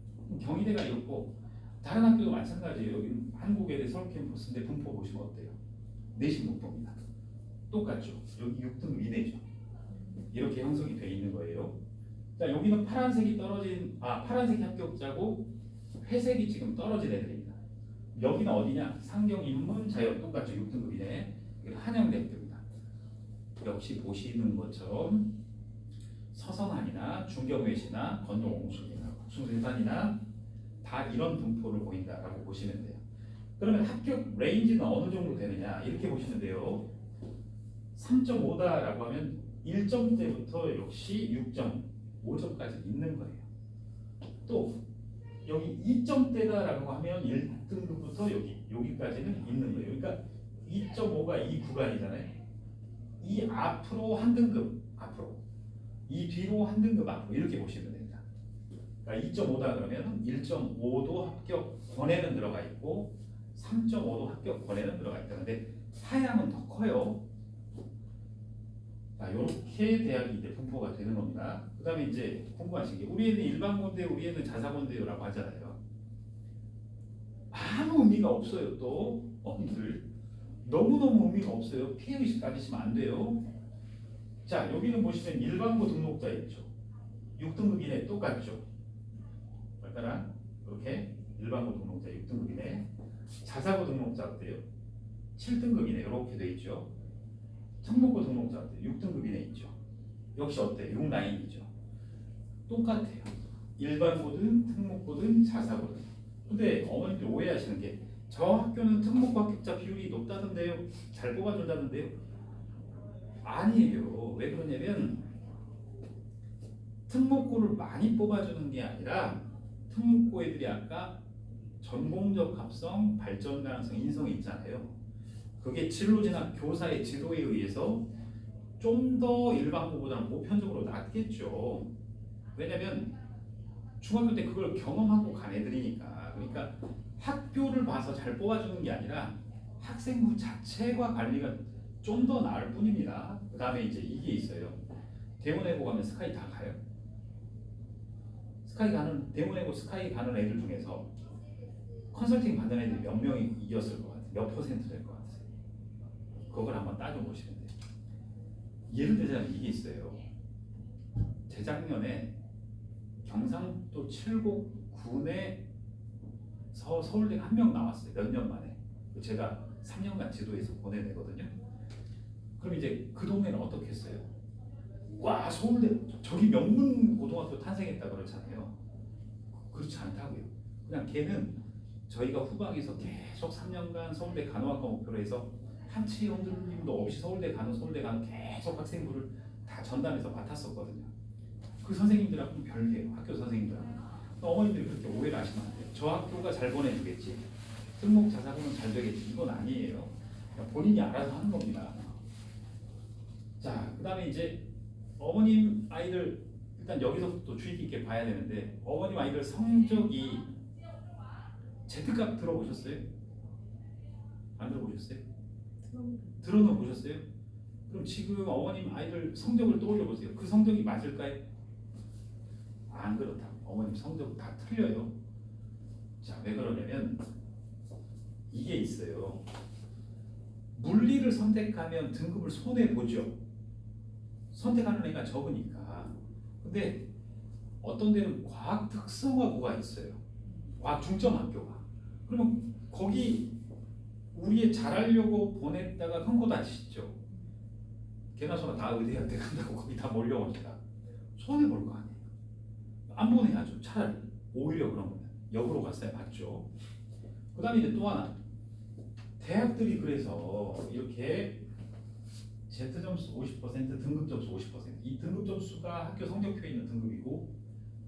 경희대가 이렇고 다른 학교도 마찬가지예요. 여기 한국외대 서울캠퍼스인데 분포 보시면 어때요? 내신 분포입니다. 똑같죠. 여기 6등급 이내죠. 이렇게 형성이 되어 있는 거예요. 자, 여기는 파란색이 파란색이 합격자고 회색이 지금 떨어진 애들입니다. 여기는 어디냐? 상경, 인문, 자연 똑같죠. 6등급이네. 한양대학교입니다. 역시 보시는 것처럼 서성한이나 중경외시나 건너옹술이나 국sun생산이나 다 이런 분포를 보인다라고 보시면 돼요. 그러면 합격 레인지는 어느 정도 되느냐 이렇게 보시면 돼요. 3.5다라고 하면 1점대부터 역시 6.5점까지 있는 거예요. 또 여기 2점대다라고 하면 1등급부터 여기까지는 있는 거예요. 그러니까 2.5가 이 구간이잖아요. 이 앞으로 한 등급 앞으로, 이 뒤로 한 등급 앞으로 이렇게 보시면 됩니다. 그러니까 2.5다 그러면 1.5도 합격 권에는 들어가 있고 3.5도 합격 권에는 들어가 있다. 근데 하향은 더 커요. 자, 이렇게 대학이 이제 분포가 되는 겁니다. 그 다음에 이제 궁금하신 게 우리 애는 일반고인데 우리 애는 자사고인데요라고 하잖아요. 아무 의미가 없어요. 또 어머니들 너무너무 의미가 없어요. 피해의식 가지시면 안 돼요. 자, 여기는 보시면 일반고 등록자 있죠. 6등급이네. 똑같죠. 발가락 이렇게 일반고 등록자 6등급이네. 자사고 등록자 어때요? 7등급이네. 이렇게 돼 있죠. 특목고 등록자 어때요? 6등급이네 있죠. 역시 어때요? 6라인이죠. 똑같아요. 일반고든 특목고든 자사고든. 근데 어머님들 오해하시는 게 저 학교는 특목고 합격자 비율이 높다던데요. 잘 뽑아준다던데요. 아니에요. 왜 그러냐면 특목고를 많이 뽑아주는 게 아니라 특목고 애들이 아까 전공적 합성, 발전 가능성, 인성이 있잖아요. 그게 진로 진학 교사의 지도에 의해서 좀 더 일반고보다는 보편적으로 낮겠죠. 왜냐면 중학교 때 그걸 경험하고 간 애들이니까. 그러니까 학교를 봐서 잘 뽑아주는 게 아니라 학생부 자체가 관리가 좀 더 나을 뿐입니다. 그 다음에 이제 이게 있어요. 대문외고 가면 스카이 다 가요. 대문외고 스카이 가는 애들 중에서 컨설팅 받는 애들이 몇 명이 이겼을 것 같아요? 몇 퍼센트 될 것 같아요? 그걸 한번 따져보시면 돼요. 예를 들자면 이게 있어요. 재작년에 경상도 칠곡군에 서울대가 한 명 나왔어요. 몇 년 만에. 제가 3년간 지도해서 보내내거든요. 그럼 이제 그 동네는 어떻게 했어요? 와, 서울대 저기 명문 고등학교 탄생했다 그렇잖아요. 그렇지 않다고요. 그냥 걔는 저희가 후방에서 계속 3년간 서울대 간호학과 목표로 해서 한치 흔들림도 없이 서울대 간호 계속 학생부를 다 전담해서 맡았었거든요. 그 선생님들하고는 별개예요. 학교 선생님들하고. 어머님들이 그렇게 오해를 하시면 안 돼요. 저 학교가 잘 보내주겠지. 특목 자사고는 잘 되겠지. 이건 아니에요. 그러니까 본인이 알아서 하는 겁니다. 자, 그 다음에 이제 어머님 아이들 일단 여기서부터 주의 깊게 봐야 되는데 어머님 아이들 성적이 Z값 들어보셨어요? 안 들어보셨어요? 들어는 보셨어요? 그럼 지금 어머님 아이들 성적을 떠올려 보세요. 그 성적이 맞을까요? 안 그렇다. 어머님 성적 다 틀려요. 자, 왜 그러냐면 이게 있어요. 물리를 선택하면 등급을 손해 보죠. 선택하는 애가 적으니까. 근데 어떤 데는 과학 특성화고가 있어요. 과학 중점 학교가. 그러면 거기 우리 잘하려고 보냈다가 큰 곳 아시죠? 개나소나 다 의대한테 간다고 거기 다 몰려옵니다. 손해 볼 거 아니에요. 안 보내야죠. 차라리 오히려 그러면 역으로 갔어야 맞죠. 그 다음에 이제 또 하나 대학들이 그래서 이렇게 Z점수 50%, 등급점수 50%. 이 등급점수가 학교 성적표에 있는 등급이고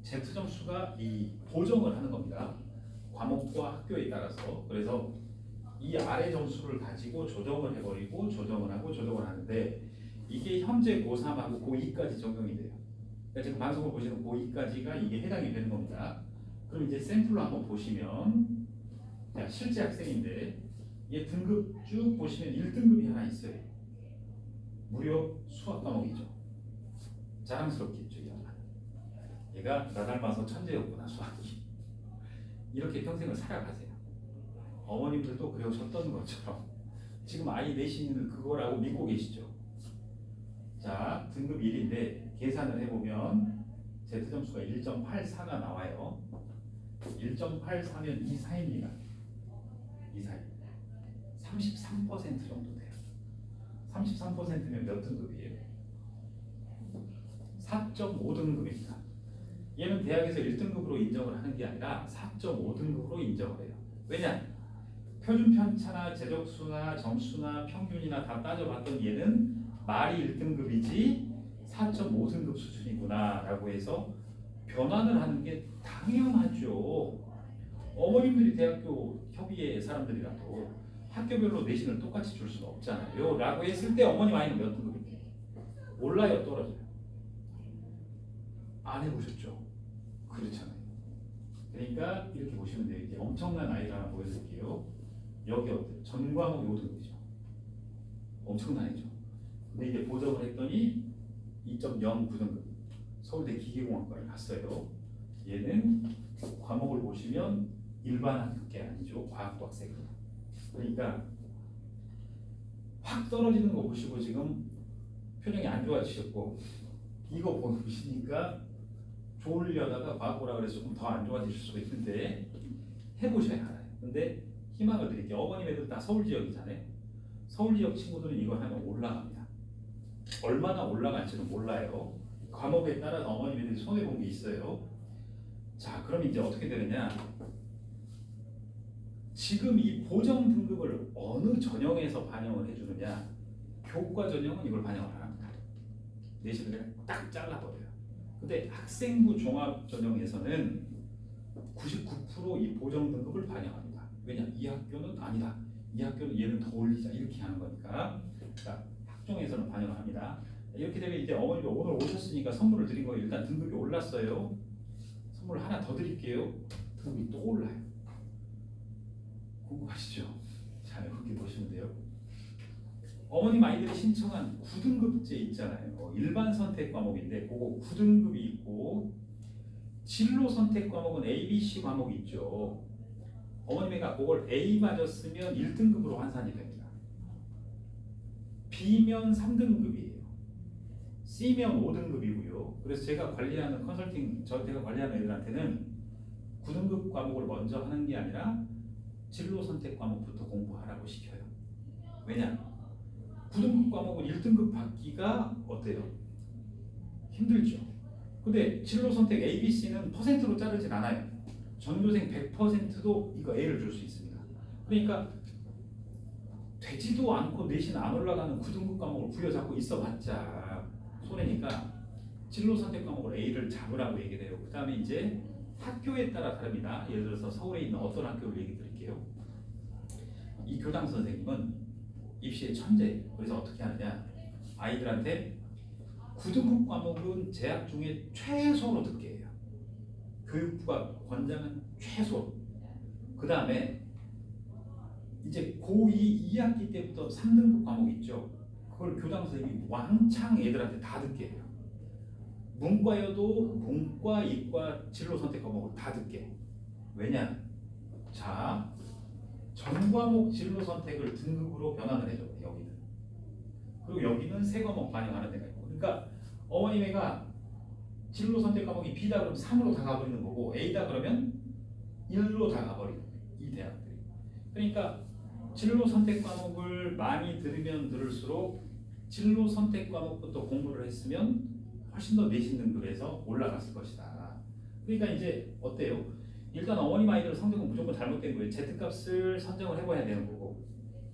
Z점수가 이 고정을 하는 겁니다. 과목과 학교에 따라서. 그래서 이 아래 점수를 가지고 조정을 해버리고 조정을 하고 조정을 하는데 이게 현재 고3하고 고2까지 적용이 돼요. 그러니까 지금 방송을 보시는 고2까지가 이게 해당이 되는 겁니다. 그럼 이제 샘플로 한번 보시면 자, 실제 학생인데 얘 등급 쭉 보시면 1등급이 하나 있어요. 무려 수학 과목이죠. 자랑스럽겠죠. 얘가 나 닮아서 천재였구나 수학이. 이렇게 평생을 살아가세요. 어머님들도 그러셨던 것처럼 지금 아이 내신을 그거라고 믿고 계시죠. 자, 등급 1인데 계산을 해보면 Z점수가 1.84가 나와요. 1.84면 이사입니다. 이사입니다. 33% 정도 돼요. 33%면 몇 등급이에요? 4.5등급입니다. 얘는 대학에서 1등급으로 인정을 하는 게 아니라 4.5등급으로 인정을 해요. 왜냐? 표준 편차나 제적수나 점수나 평균이나 다 따져봤던 얘는 말이 1등급이지 4.5등급 수준이구나 라고 해서 변환을 하는 게 당연하죠. 어머님들이 대학교 협의회 사람들이라도 학교별로 내신을 똑같이 줄 수는 없잖아요 라고 했을 때 어머님 아이는 몇 등급이에요? 올라요, 떨어져요? 안 해보셨죠? 그렇잖아요. 그러니까 이렇게 보시면 돼요. 이제 엄청난 아이를 하나 보여드릴게요. 여기 어때요? 전 과목 5등급이죠. 엄청나죠. 근데 이제 보정을 했더니 2.09등급 서울대 기계공학과를 갔어요. 얘는 과목을 보시면 일반 학교계 아니죠. 과학부 학생이에요. 그러니까 확 떨어지는 거 보시고 지금 표정이 안 좋아지셨고 이거 보시니까 좋으려다가 과학고라 그래서 조금 더 안 좋아지실 수도 있는데 해보셔야 알아요. 근데 희망을 드릴게요. 어머님 애들 다 서울 지역이잖아요. 서울 지역 친구들은 이거 하면 올라갑니다. 얼마나 올라갈지는 몰라요. 과목에 따라서 어머님 애들이 손해본 게 있어요. 자, 그럼 이제 어떻게 되느냐? 지금 이 보정 등급을 어느 전형에서 반영을 해주느냐? 교과 전형은 이걸 반영을 안 합니다. 내신을 딱 잘라버려요. 근데 학생부 종합 전형에서는 99% 이 보정 등급을 반영합니다. 왜냐? 이 학교는 아니다. 이 학교는 얘는 더 올리자 이렇게 하는 거니까. 그러니까 학종에서는 반영을 합니다. 이렇게 되면 이제 어머니가 오늘 오셨으니까 선물을 드린 거예요. 일단 등급이 올랐어요. 선물 하나 더 드릴게요. 등급이 또 올라요. 궁금하시죠? 자, 이렇게 보시면 돼요. 어머님 아이들이 신청한 9등급제 있잖아요. 일반 선택 과목인데 그거 9등급이 있고 진로 선택 과목은 A, B, C 과목이 있죠. 어머님이가 그걸 A 맞았으면 1등급으로 환산이 됩니다. B면 3등급이에요. C면 5등급이고요. 그래서 제가 관리하는 컨설팅, 제가 관리하는 애들한테는 9등급 과목을 먼저 하는 게 아니라 진로 선택 과목부터 공부하라고 시켜요. 왜냐? 9등급 과목은 1등급 받기가 어때요? 힘들죠. 근데 진로 선택 A, B, C는 퍼센트로 자르진 않아요. 전교생 100%도 이거 A를 줄 수 있습니다. 그러니까 되지도 않고 내신 안 올라가는 9등급 과목을 부여잡고 있어봤자 손해니까 진로 선택 과목을 A를 잡으라고 얘기를 해요. 그 다음에 이제 학교에 따라 다릅니다. 예를 들어서 서울에 있는 어떤 학교를 얘기 드릴게요. 이 교장 선생님은 입시의 천재예요. 그래서 어떻게 하느냐? 아이들한테 9등급 과목은 재학 중에 최소로 듣게 해요. 교육부가 권장한 최소. 그 다음에 이제 고2 2학기 때부터 3등급 과목 있죠. 그걸 교장 선생님이 왕창 애들한테 다 듣게 해요. 문과여도 문과, 이과, 진로 선택 과목을 다 듣게. 왜냐? 자, 전 과목 진로 선택을 등급으로 변환을 해줘요. 여기는. 그리고 여기는 세 과목 반영하는 데가 있고. 그러니까 어머님애가 진로 선택 과목이 B다 그러면 3으로 다 가버리는 거고 A다 그러면 1로 다 가버리는 거예요. 이 대학들이. 그러니까 진로 선택 과목을 많이 들으면 들을수록 진로 선택 과목부터 공부를 했으면 훨씬 더 내신 등급에서 올라갔을 것이다. 그러니까 이제 어때요? 일단 어머님 아이들 성적은 무조건 잘못된 거예요. Z값을 선정을 해봐야 되는 거고,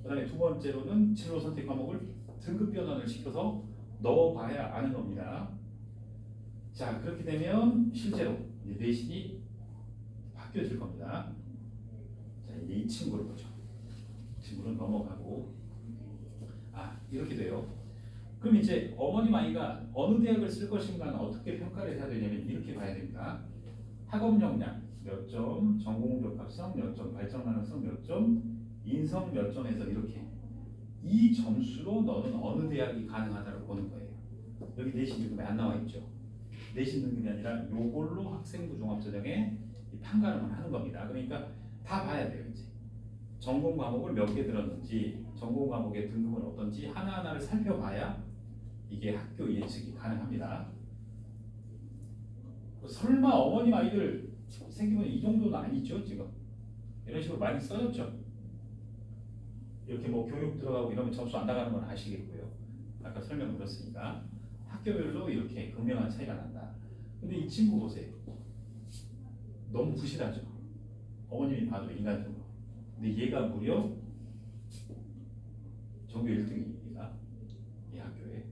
그 다음에 두 번째로는 진로 선택 과목을 등급 변환을 시켜서 넣어봐야 아는 겁니다. 자, 그렇게 되면 실제로 이제 내신이 바뀌어질 겁니다. 자, 이제 이 친구를 보죠. 친구는 넘어가고, 이렇게 돼요. 그럼 이제 어머님 아이가 어느 대학을 쓸 것인가는 어떻게 평가를 해야 되냐면 이렇게 봐야 됩니다. 학업 역량 몇 점, 전공 적합성 몇 점, 발전 가능성 몇 점, 인성 몇 점에서 이렇게 이 점수로 너는 어느 대학이 가능하다고 보는 거예요. 여기 내신 등급이 안 나와 있죠. 내신 등급이 아니라 요걸로 학생부 종합전형에 판가름을 하는 겁니다. 그러니까 다 봐야 돼요. 이제 전공 과목을 몇 개 들었는지, 전공 과목의 등급은 어떤지 하나하나를 살펴봐야 이게 학교 예측이 가능합니다. 설마 어머님 아이들 생기면 이 정도는 아니죠 지금. 이런 식으로 많이 써졌죠. 이렇게 뭐 교육 들어가고 이러면 점수 안 나가는 건 아시겠고요. 아까 설명드렸으니까 학교별로 이렇게 극명한 차이가 난다. 근데 이 친구 보세요. 너무 부실하죠. 어머님이 봐도 인간적으로. 근데 얘가 무려 전교 1등입니다. 이 학교에.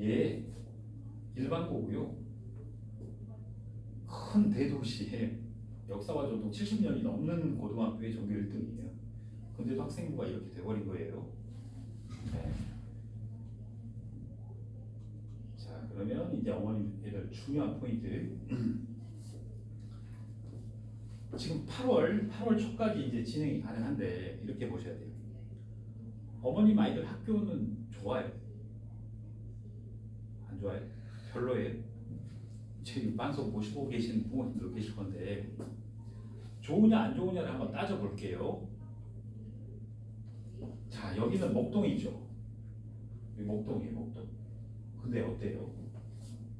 얘 일반고고요. 큰 대도시에 역사와 전통 70년이 넘는 고등학교의 전교 1등이에요. 근데도 학생부가 이렇게 돼버린 거예요. 네. 자, 그러면 이제 어머님 애들 중요한 포인트. 지금 8월 초까지 이제 진행이 가능한데 이렇게 보셔야 돼요. 어머님 아이들 학교는 좋아요? 안 좋아요? 별로예요? 지금 방송 보시고 계신 부모님도 계실 건데 좋으냐 안 좋으냐를 한번 따져볼게요. 자, 여기는 목동이죠. 여기 목동이에요, 목동. 근데 어때요?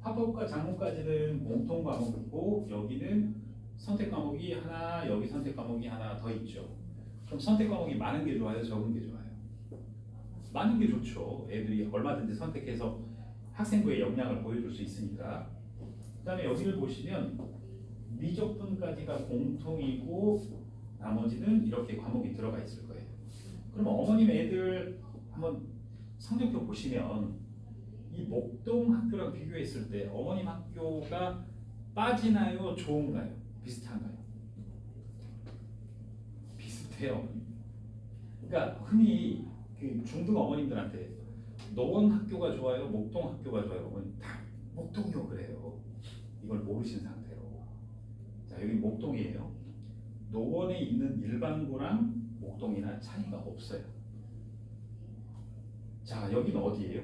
화법과 작문까지는 공통 과목이고 여기는 선택 과목이 하나, 여기 선택 과목이 하나 더 있죠. 그럼 선택 과목이 많은 게 좋아요, 적은 게 좋아요? 많은 게 좋죠. 애들이 얼마든지 선택해서 학생부의 역량을 보여줄 수 있으니까. 그 다음에 여기를 보시면 미적분까지가 공통이고 나머지는 이렇게 과목이 들어가 있을 거예요. 그럼 어머님 애들 한번 성적표 보시면 이 목동 학교랑 비교했을 때 어머님 학교가 빠지나요? 좋은가요? 비슷한가요? 비슷해요. 그러니까 흔히 그 중등 어머님들한테 노원 학교가 좋아요? 목동 학교가 좋아요? 어머님 다 목동이요 그래요. 이걸 모르신 상태로. 자, 여기 목동이에요. 노원에 있는 일반고랑 목동이나 차이가 없어요. 자, 여기는 어디예요?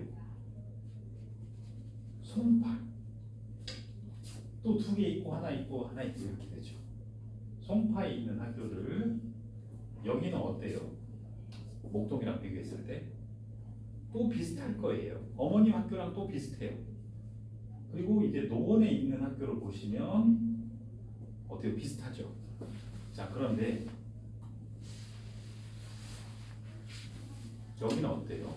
송파. 또 두 개 있고 하나 있고 하나 있고 이렇게 되죠. 송파에 있는 학교를 여기는 어때요? 목동이랑 비교했을 때 또 비슷할 거예요. 어머님 학교랑 또 비슷해요. 그리고 이제 노원에 있는 학교를 보시면 어때요? 비슷하죠. 자, 그런데 여기는 어때요?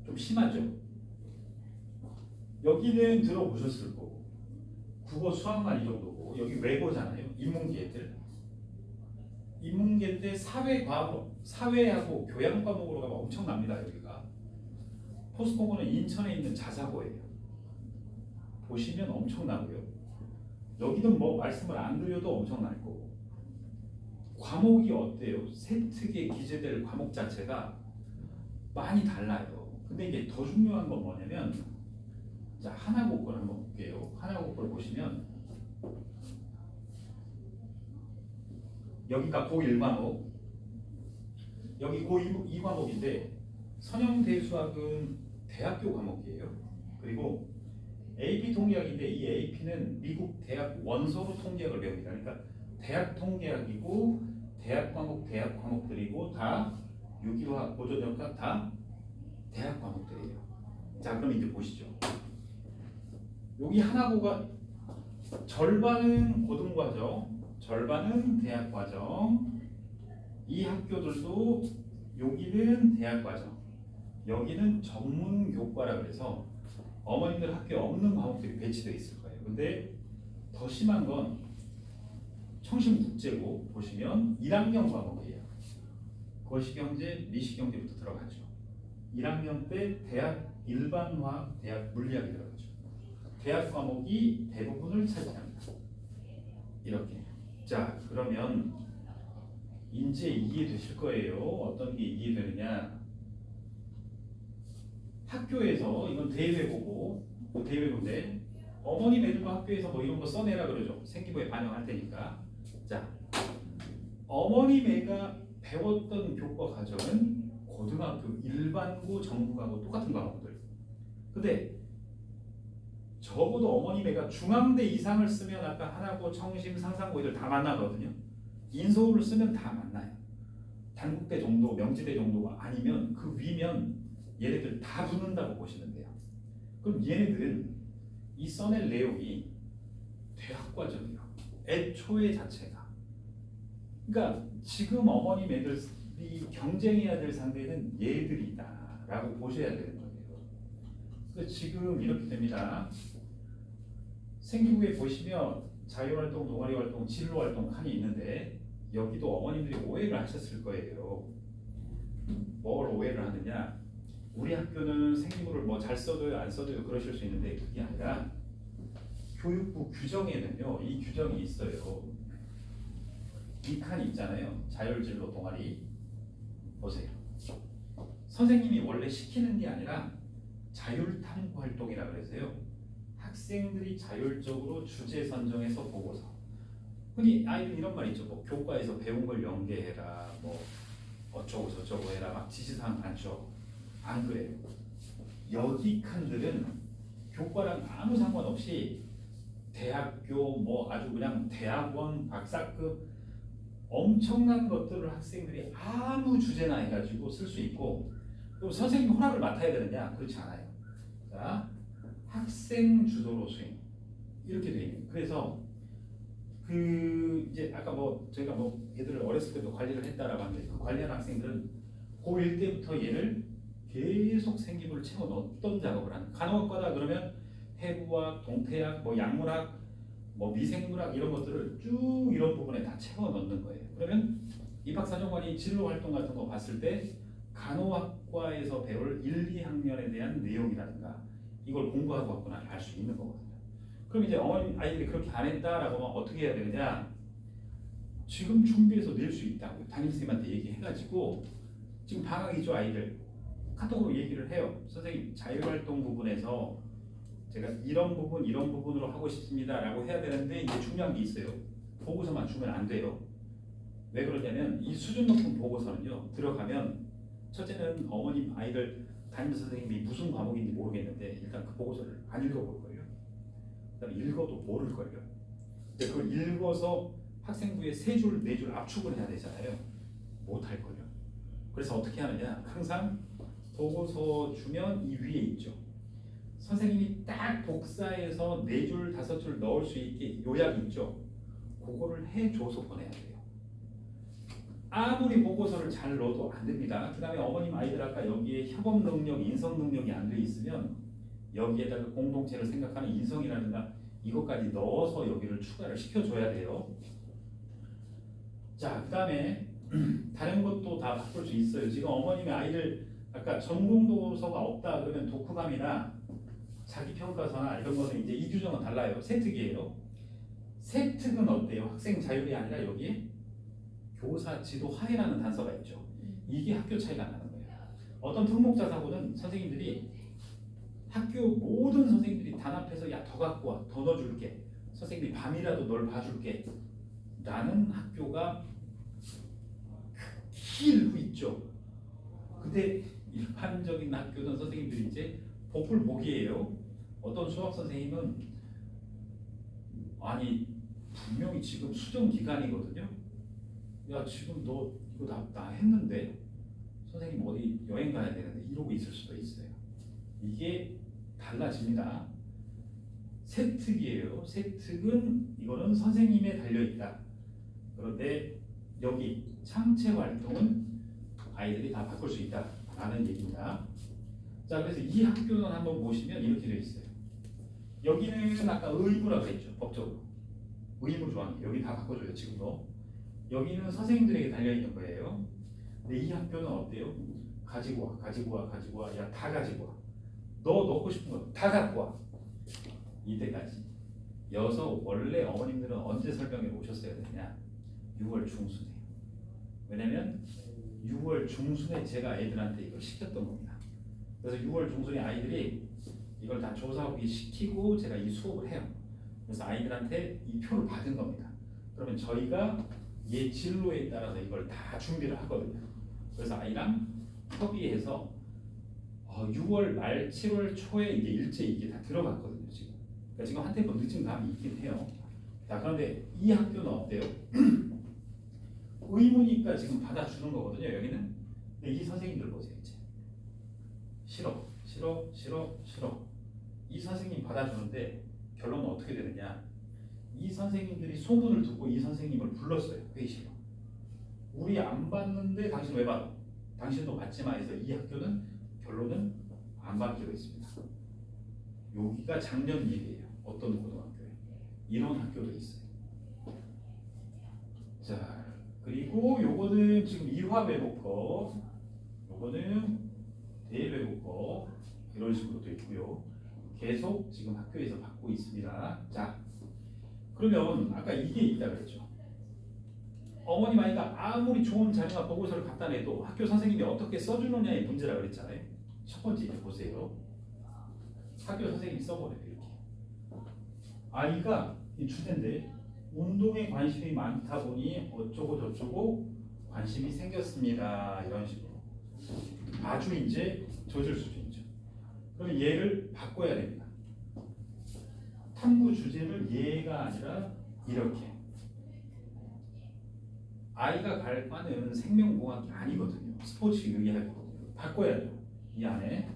좀 심하죠? 여기는 들어보셨을 거고 국어 수학만 이 정도고 여기 외고잖아요. 인문계들. 인문계 때 사회하고 교양 과목으로 가면 엄청납니다. 여기가. 포스코고는 인천에 있는 자사고예요. 보시면 엄청나고요. 여기는 뭐 말씀을 안 드려도 엄청날 거고. 과목이 어때요? 세특에 기재될 과목 자체가 많이 달라요. 근데 이게 더 중요한 건 뭐냐면 자, 하나고 걸 한번 볼게요. 하나고 걸 보시면 여기가 고1 과목, 여기 고2 과목인데 선형대수학은 대학교 과목이에요. 그리고 AP 통계학인데 이 AP는 미국 대학 원서로 통계학을 배웁니다. 그러니까 대학 통계학이고 대학 과목들이고 다 유기화학, 보존역학 다 대학 과목들이에요. 자, 그럼 이제 보시죠. 여기 하나고가 절반은 고등과정, 절반은 대학과정. 이 학교들도 여기는 대학과정, 여기는 전문교과라 그래서 어머님들 학교에 없는 과목들이 배치되어 있을 거예요. 근데 더 심한 건 청심국제고 보시면 1학년 과목이에요. 거시경제, 미시경제부터 들어가죠. 1학년 때 대학 일반화학, 대학 물리학이 들어가죠. 대학 과목이 대부분을 차지합니다. 이렇게. 자, 그러면 이제 이해되실 거예요. 어떤 게 이해되느냐? 학교에서 이건 대외고고 대외고인데 어머님 애들도 학교에서 뭐 이런 거 써내라 그러죠. 생기부에 반영할 테니까. 자, 어머님 애가 배웠던 교과 과정은 고등학교 일반고 정부하고 똑같은 과목들. 근데 적어도 어머님 애가 중앙대 이상을 쓰면 아까 하나고, 청심, 상상고 이들 다 만나거든요. 인서울을 쓰면 다 만나요. 단국대 정도, 명지대 정도가 아니면 그 위면 얘네들 다 붙는다고 보시면 돼요. 그럼 얘네들은 이 써낼 내용이 대학과정이에요. 애초에 자체가. 그러니까 지금 어머님 애들이 경쟁해야 될 상대는 얘들이다라고 보셔야 되는 거예요. 그래서 지금 이렇게 됩니다. 생기부에 보시면 자유활동, 동아리활동, 진로활동 칸이 있는데 여기도 어머님들이 오해를 하셨을 거예요. 뭘 오해를 하느냐? 우리 학교는 생기부를 뭐 잘 써도요, 안 써도요 그러실 수 있는데 그게 아니라 교육부 규정에는요 이 규정이 있어요. 이 칸이 있잖아요. 자율진로 동아리 보세요. 선생님이 원래 시키는 게 아니라 자율탐구 활동이라 그래서요. 학생들이 자율적으로 주제 선정해서 보고서. 흔히 아이들 이런 말 있죠. 뭐 교과에서 배운 걸 연계해라. 뭐 어쩌고 저쩌고 해라. 막 지시사항 많죠. 안 그래요. 여기 칸들은 교과랑 아무 상관없이 대학교 뭐 아주 그냥 대학원 박사급 엄청난 것들을 학생들이 아무 주제나 해가지고 쓸 수 있고 그럼 선생님 허락을 맡아야 되느냐? 그렇지 않아요. 자, 학생 주도로 수행 이렇게 돼 있는. 그래서 그 이제 아까 뭐 저희가 뭐 얘들을 어렸을 때도 관리를 했다라고 하는데 그 관리하는 학생들은 고1 때부터 얘를 계속 생기부를 채워 넣었던 작업을 하는. 간호학과다 그러면 해부학, 동태학, 뭐 약물학, 뭐 미생물학 이런 것들을 쭉 이런 부분에 다 채워 넣는 거예요. 그러면 입학사정관이 진로 활동 같은 거 봤을 때 간호학과에서 배울 1, 2학년에 대한 내용이라든가 이걸 공부하고 왔구나 알 수 있는 거거든요. 그럼 이제 어머니 아이들이 그렇게 안 했다라고 하면 어떻게 해야 되느냐? 지금 준비해서 낼 수 있다고 담임선생님한테 얘기해가지고 지금 방학이죠 아이들 카톡으로 얘기를 해요. 선생님 자율활동 부분에서 제가 이런 부분으로 하고 싶습니다라고 해야 되는데 이제 중요한 게 있어요. 보고서만 주면 안 돼요. 왜 그러냐면 이 수준 높은 보고서는요 들어가면 첫째는 어머님 아이들 담임 선생님이 무슨 과목인지 모르겠는데 일단 그 보고서를 안 읽어볼 거예요. 그다음에 읽어도 모를 거예요. 근데 그걸 읽어서 학생부에 3줄, 4줄 압축을 해야 되잖아요. 못 할 거예요. 그래서 어떻게 하느냐? 항상 보고서 주면 이 위에 있죠. 선생님이 딱 복사해서 4줄, 5줄 넣을 수 있게 요약 있죠. 그거를 해줘서 보내야 돼요. 아무리 보고서를 잘 넣어도 안 됩니다. 그 다음에 어머님 아이들 아까 여기에 협업 능력, 인성 능력이 안 돼 있으면 여기에다가 공동체를 생각하는 인성이라든가 이것까지 넣어서 여기를 추가를 시켜줘야 돼요. 자, 그 다음에 다른 것도 다 바꿀 수 있어요. 지금 어머님의 아이들 아까 전공도서가 없다 그러면 독후감이나 자기평가서나 이런 거는 이제 이 규정은 달라요. 세특이에요. 세특은 어때요? 학생 자율이 아니라 여기에 교사 지도 하에라는 단서가 있죠. 이게 학교 차이가 나는 거예요. 어떤 특목자 사고는 선생님들이 학교 모든 선생님들이 단합해서 야 더 갖고 와, 더 넣어줄게. 선생님이 밤이라도 널 봐줄게. 라는 학교가 길고 있죠. 근데 일반적인 학교는 선생님들이 이제 복불복이에요. 어떤 수학 선생님은 아니 분명히 지금 수정 기간이거든요. 야 지금 너 이거 나 했는데 선생님 어디 여행 가야 되는데 이러고 있을 수도 있어요. 이게 달라집니다. 세특이에요. 세특은 이거는 선생님에 달려있다. 그런데 여기 창체 활동은 아이들이 다 바꿀 수 있다라는 얘기입니다. 자, 그래서 이 학교는 한번 보시면 이렇게 되어 있어요. 여기는 아까 의무라고 했죠. 법적으로. 의무 조항이 여기 다 바꿔줘요. 지금도. 여기는 선생님들에게 달려있는 거예요. 근데 이 학교는 어때요? 가지고 와, 가지고 와, 가지고 와. 야, 다 가지고 와. 너 넣고 싶은 거 다 갖고 와. 이때까지. 여서 원래 어머님들은 언제 설명회 오셨어야 되냐? 6월 중순에. 왜냐면 6월 중순에 제가 애들한테 이걸 시켰던 겁니다. 그래서 6월 중순에 아이들이 이걸 다 조사하기 시키고 제가 이 수업을 해요. 그래서 아이들한테 이 표를 받은 겁니다. 그러면 저희가 얘 진로에 따라서 이걸 다 준비를 하거든요. 그래서 아이랑 협의해서 6월 말 7월 초에 이게 일제 이게 다 들어갔거든요. 지금. 그러니까 지금 한 템포 늦은 감이 있긴 해요. 자, 그런데 이 학교는 어때요? 의무니까 지금 받아주는 거거든요. 여기는. 근데 이 선생님들 보세요. 이제 싫어. 이 선생님 받아주는데 결론은 어떻게 되느냐? 이 선생님들이 소문을 듣고 이 선생님을 불렀어요. 회의실로. 우리 안 봤는데 당신 왜 받아? 당신도 받지마 해서 이 학교는 결론은 안 받기로 했습니다. 여기가 작년 일이에요. 어떤 고등학교에. 이런 학교도 있어요. 자, 그리고 요거는 지금 이화 외국어, 요거는 대외국어 이런 식으로 돼 있고요. 계속 지금 학교에서 받고 있습니다. 자, 그러면 아까 이게 있다 그랬죠. 어머님 아이가 아무리 좋은 자료나 보고서를 갖다 내도 학교 선생님이 어떻게 써주느냐의 문제라 그랬잖아요. 첫 번째 이제 보세요. 학교 선생님이 써버려요. 이렇게. 아이가 이 주제인데 운동에 관심이 많다 보니 어쩌고 저쩌고 관심이 생겼습니다. 이런 식으로. 아주 이제 저질 수준이죠. 그럼 얘를 바꿔야 됩니다. 탐구 주제를 얘가 아니라 이렇게. 아이가 갈 과는 생명공학이 아니거든요. 스포츠 의학이거든요. 바꿔야죠. 이 안에.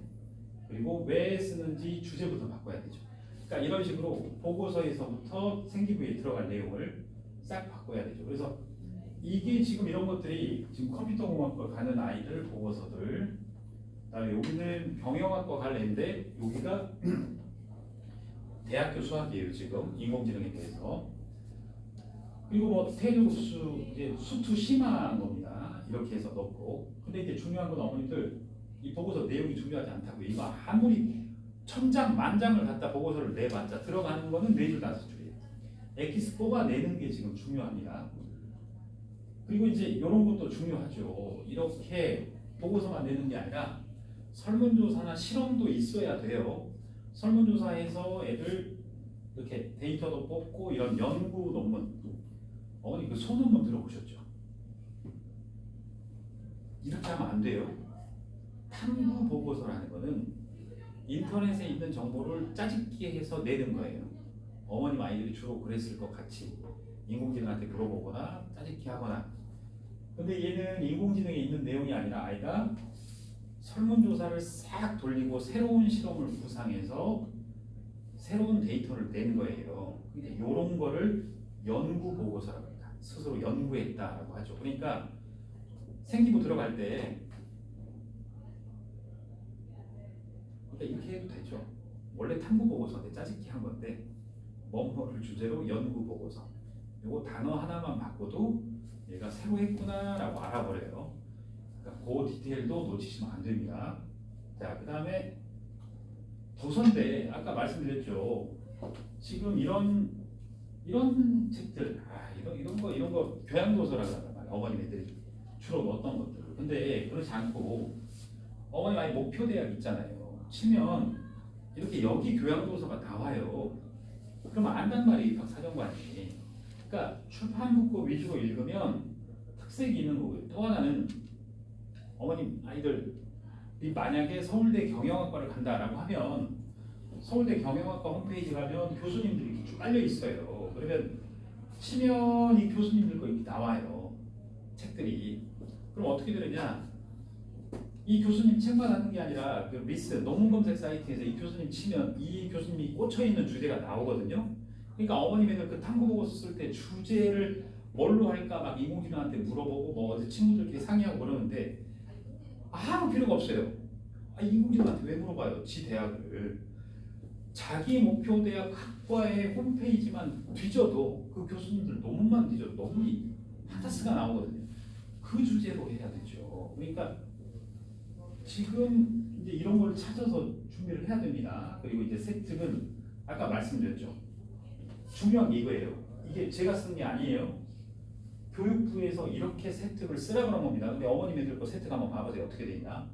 그리고 왜 쓰는지 주제부터 바꿔야 되죠. 그러니까 이런 식으로 보고서에서부터 생기부에 들어갈 내용을 싹 바꿔야 되죠. 그래서 이게 지금 이런 것들이 지금 컴퓨터공학과 가는 아이들 보고서들, 그다음에 여기는 경영학과 갈 애인데 여기가 대학교 수학이에요. 지금 인공지능에 대해서. 그리고 뭐 테누스 이제 수투 심한 겁니다. 이렇게 해서 넣고. 근데 이제 중요한 건 어머니들 이 보고서 내용이 중요하지 않다고요. 이거 아무리 천장 만장을 갖다 보고서를 내봤자 들어가는 거는 4줄 5줄이에요. 엑기스 뽑아내는 게 지금 중요합니다. 그리고 이제 이런 것도 중요하죠. 이렇게 보고서만 내는 게 아니라 설문조사나 실험도 있어야 돼요. 설문조사에서 애들 이렇게 데이터도 뽑고 이런 연구 논문. 어머니 그 소논문 들어보셨죠? 이렇게 하면 안 돼요. 탐구 보고서라는 거는 인터넷에 있는 정보를 짜집기 해서 내는 거예요. 어머님 아이들이 주로 그랬을 것 같이 인공지능한테 물어보거나 짜집기 하거나. 근데 얘는 인공지능에 있는 내용이 아니라 아이가 설문조사를 싹 돌리고 새로운 실험을 구상해서 새로운 데이터를 낸 거예요. 근데 이런 거를 연구 보고서라고 합니다. 스스로 연구했다라고 하죠. 그러니까 생기부 들어갈 때 그러니까 이렇게 해도 되죠. 원래 탐구 보고서인데 짜집기 한 건데 뭐뭐를 주제로 연구 보고서. 요거 단어 하나만 바꿔도 얘가 새로 했구나라고 알아버려요. 그러니까 그 디테일도 놓치시면 안 됩니다. 자, 그 다음에 도서인데 아까 말씀드렸죠. 지금 이런 책들, 이런 거 교양도서라고 한단 말이에요. 어머님 애들이 주로 어떤 것들. 근데 그렇지 않고 어머님 아이 목표 대학 있잖아요. 치면 이렇게 여기 교양도서가 나와요. 그러면 안단 말이에요. 박사정관이. 그러니까 출판문고 위주로 읽으면 특색이 있는 거고요. 또 하나는 어머님 아이들이 만약에 서울대 경영학과를 간다라고 하면 서울대 경영학과 홈페이지 가면 교수님들이 이렇게 쭉 깔려 있어요. 그러면 치면 이 교수님들 거 이렇게 나와요. 책들이. 그럼 어떻게 되느냐? 이 교수님 책만 하는 게 아니라 그 리스 논문 검색 사이트에서 이 교수님 치면 이 교수님이 꽂혀 있는 주제가 나오거든요. 그러니까 어머님들 그 탐구 보고서 쓸 때 주제를 뭘로 할까 막 인공지능한테 물어보고 뭐 어제 친구들끼리 상의하고 그러는데 아무 필요가 없어요. 인공지능한테 왜 물어봐요? 지 대학을. 자기 목표 대학 학과의 홈페이지만 뒤져도 그 교수님들 논문만 뒤져도 논문이 판타스가 나오거든요. 그 주제로 해야 되죠. 그러니까 지금 이제 이런 걸 찾아서 준비를 해야 됩니다. 그리고 이제 세특은 아까 말씀드렸죠. 중요한 게 이거예요. 이게 제가 쓴 게 아니에요. 교육부에서 이렇게 세특을 쓰라 그런 겁니다. 근데 어머님 애들 거 세특 한번 봐보세요. 어떻게 돼 있나?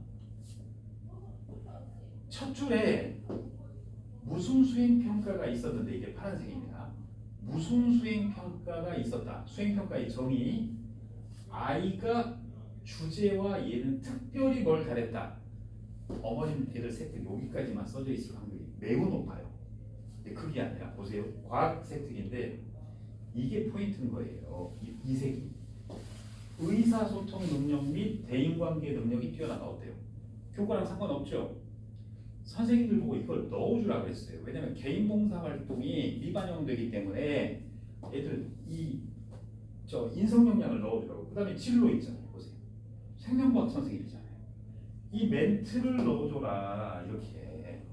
첫 줄에 무슨 수행평가가 있었는데 이게 파란색입니다. 무슨 수행평가가 있었다. 수행평가의 정의. 아이가 주제와 얘는 특별히 뭘 잘했다. 어머님 애들 세특 여기까지만 써져 있을 확률이 매우 높아요. 근데 그게 아니라 보세요. 과학 세특인데 이게 포인트인 거예요. 이 색이. 의사소통 능력 및 대인관계 능력이 뛰어나다. 어때요? 교과랑 상관없죠. 선생님들 보고 이걸 넣어주라고 했어요. 왜냐면 개인 봉사 활동이 미반영되기 때문에 애들 인성 역량을 넣어주라고. 그 다음에 진로 있잖아요. 보세요. 생명과학 선생님이잖아요. 이 멘트를 넣어줘라. 이렇게.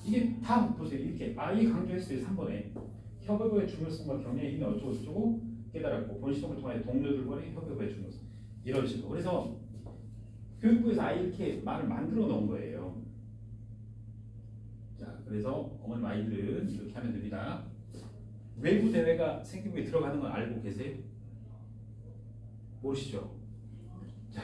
이게 다 보세요. 이렇게 아예 강조했어요. 3번에. 협업의 중요성과 경례의 힘이 어쩌고저쩌고 깨달았고 본시동을 통해 동료들과의 협업의 중요성. 이런 식으로. 그래서 교육부에서 아예 이렇게 말을 만들어 놓은 거예요. 자, 그래서 어머님 아이들은 이렇게 하면 됩니다. 외부 대회가 생기부에 들어가는 건 알고 계세요? 모르시죠? 자,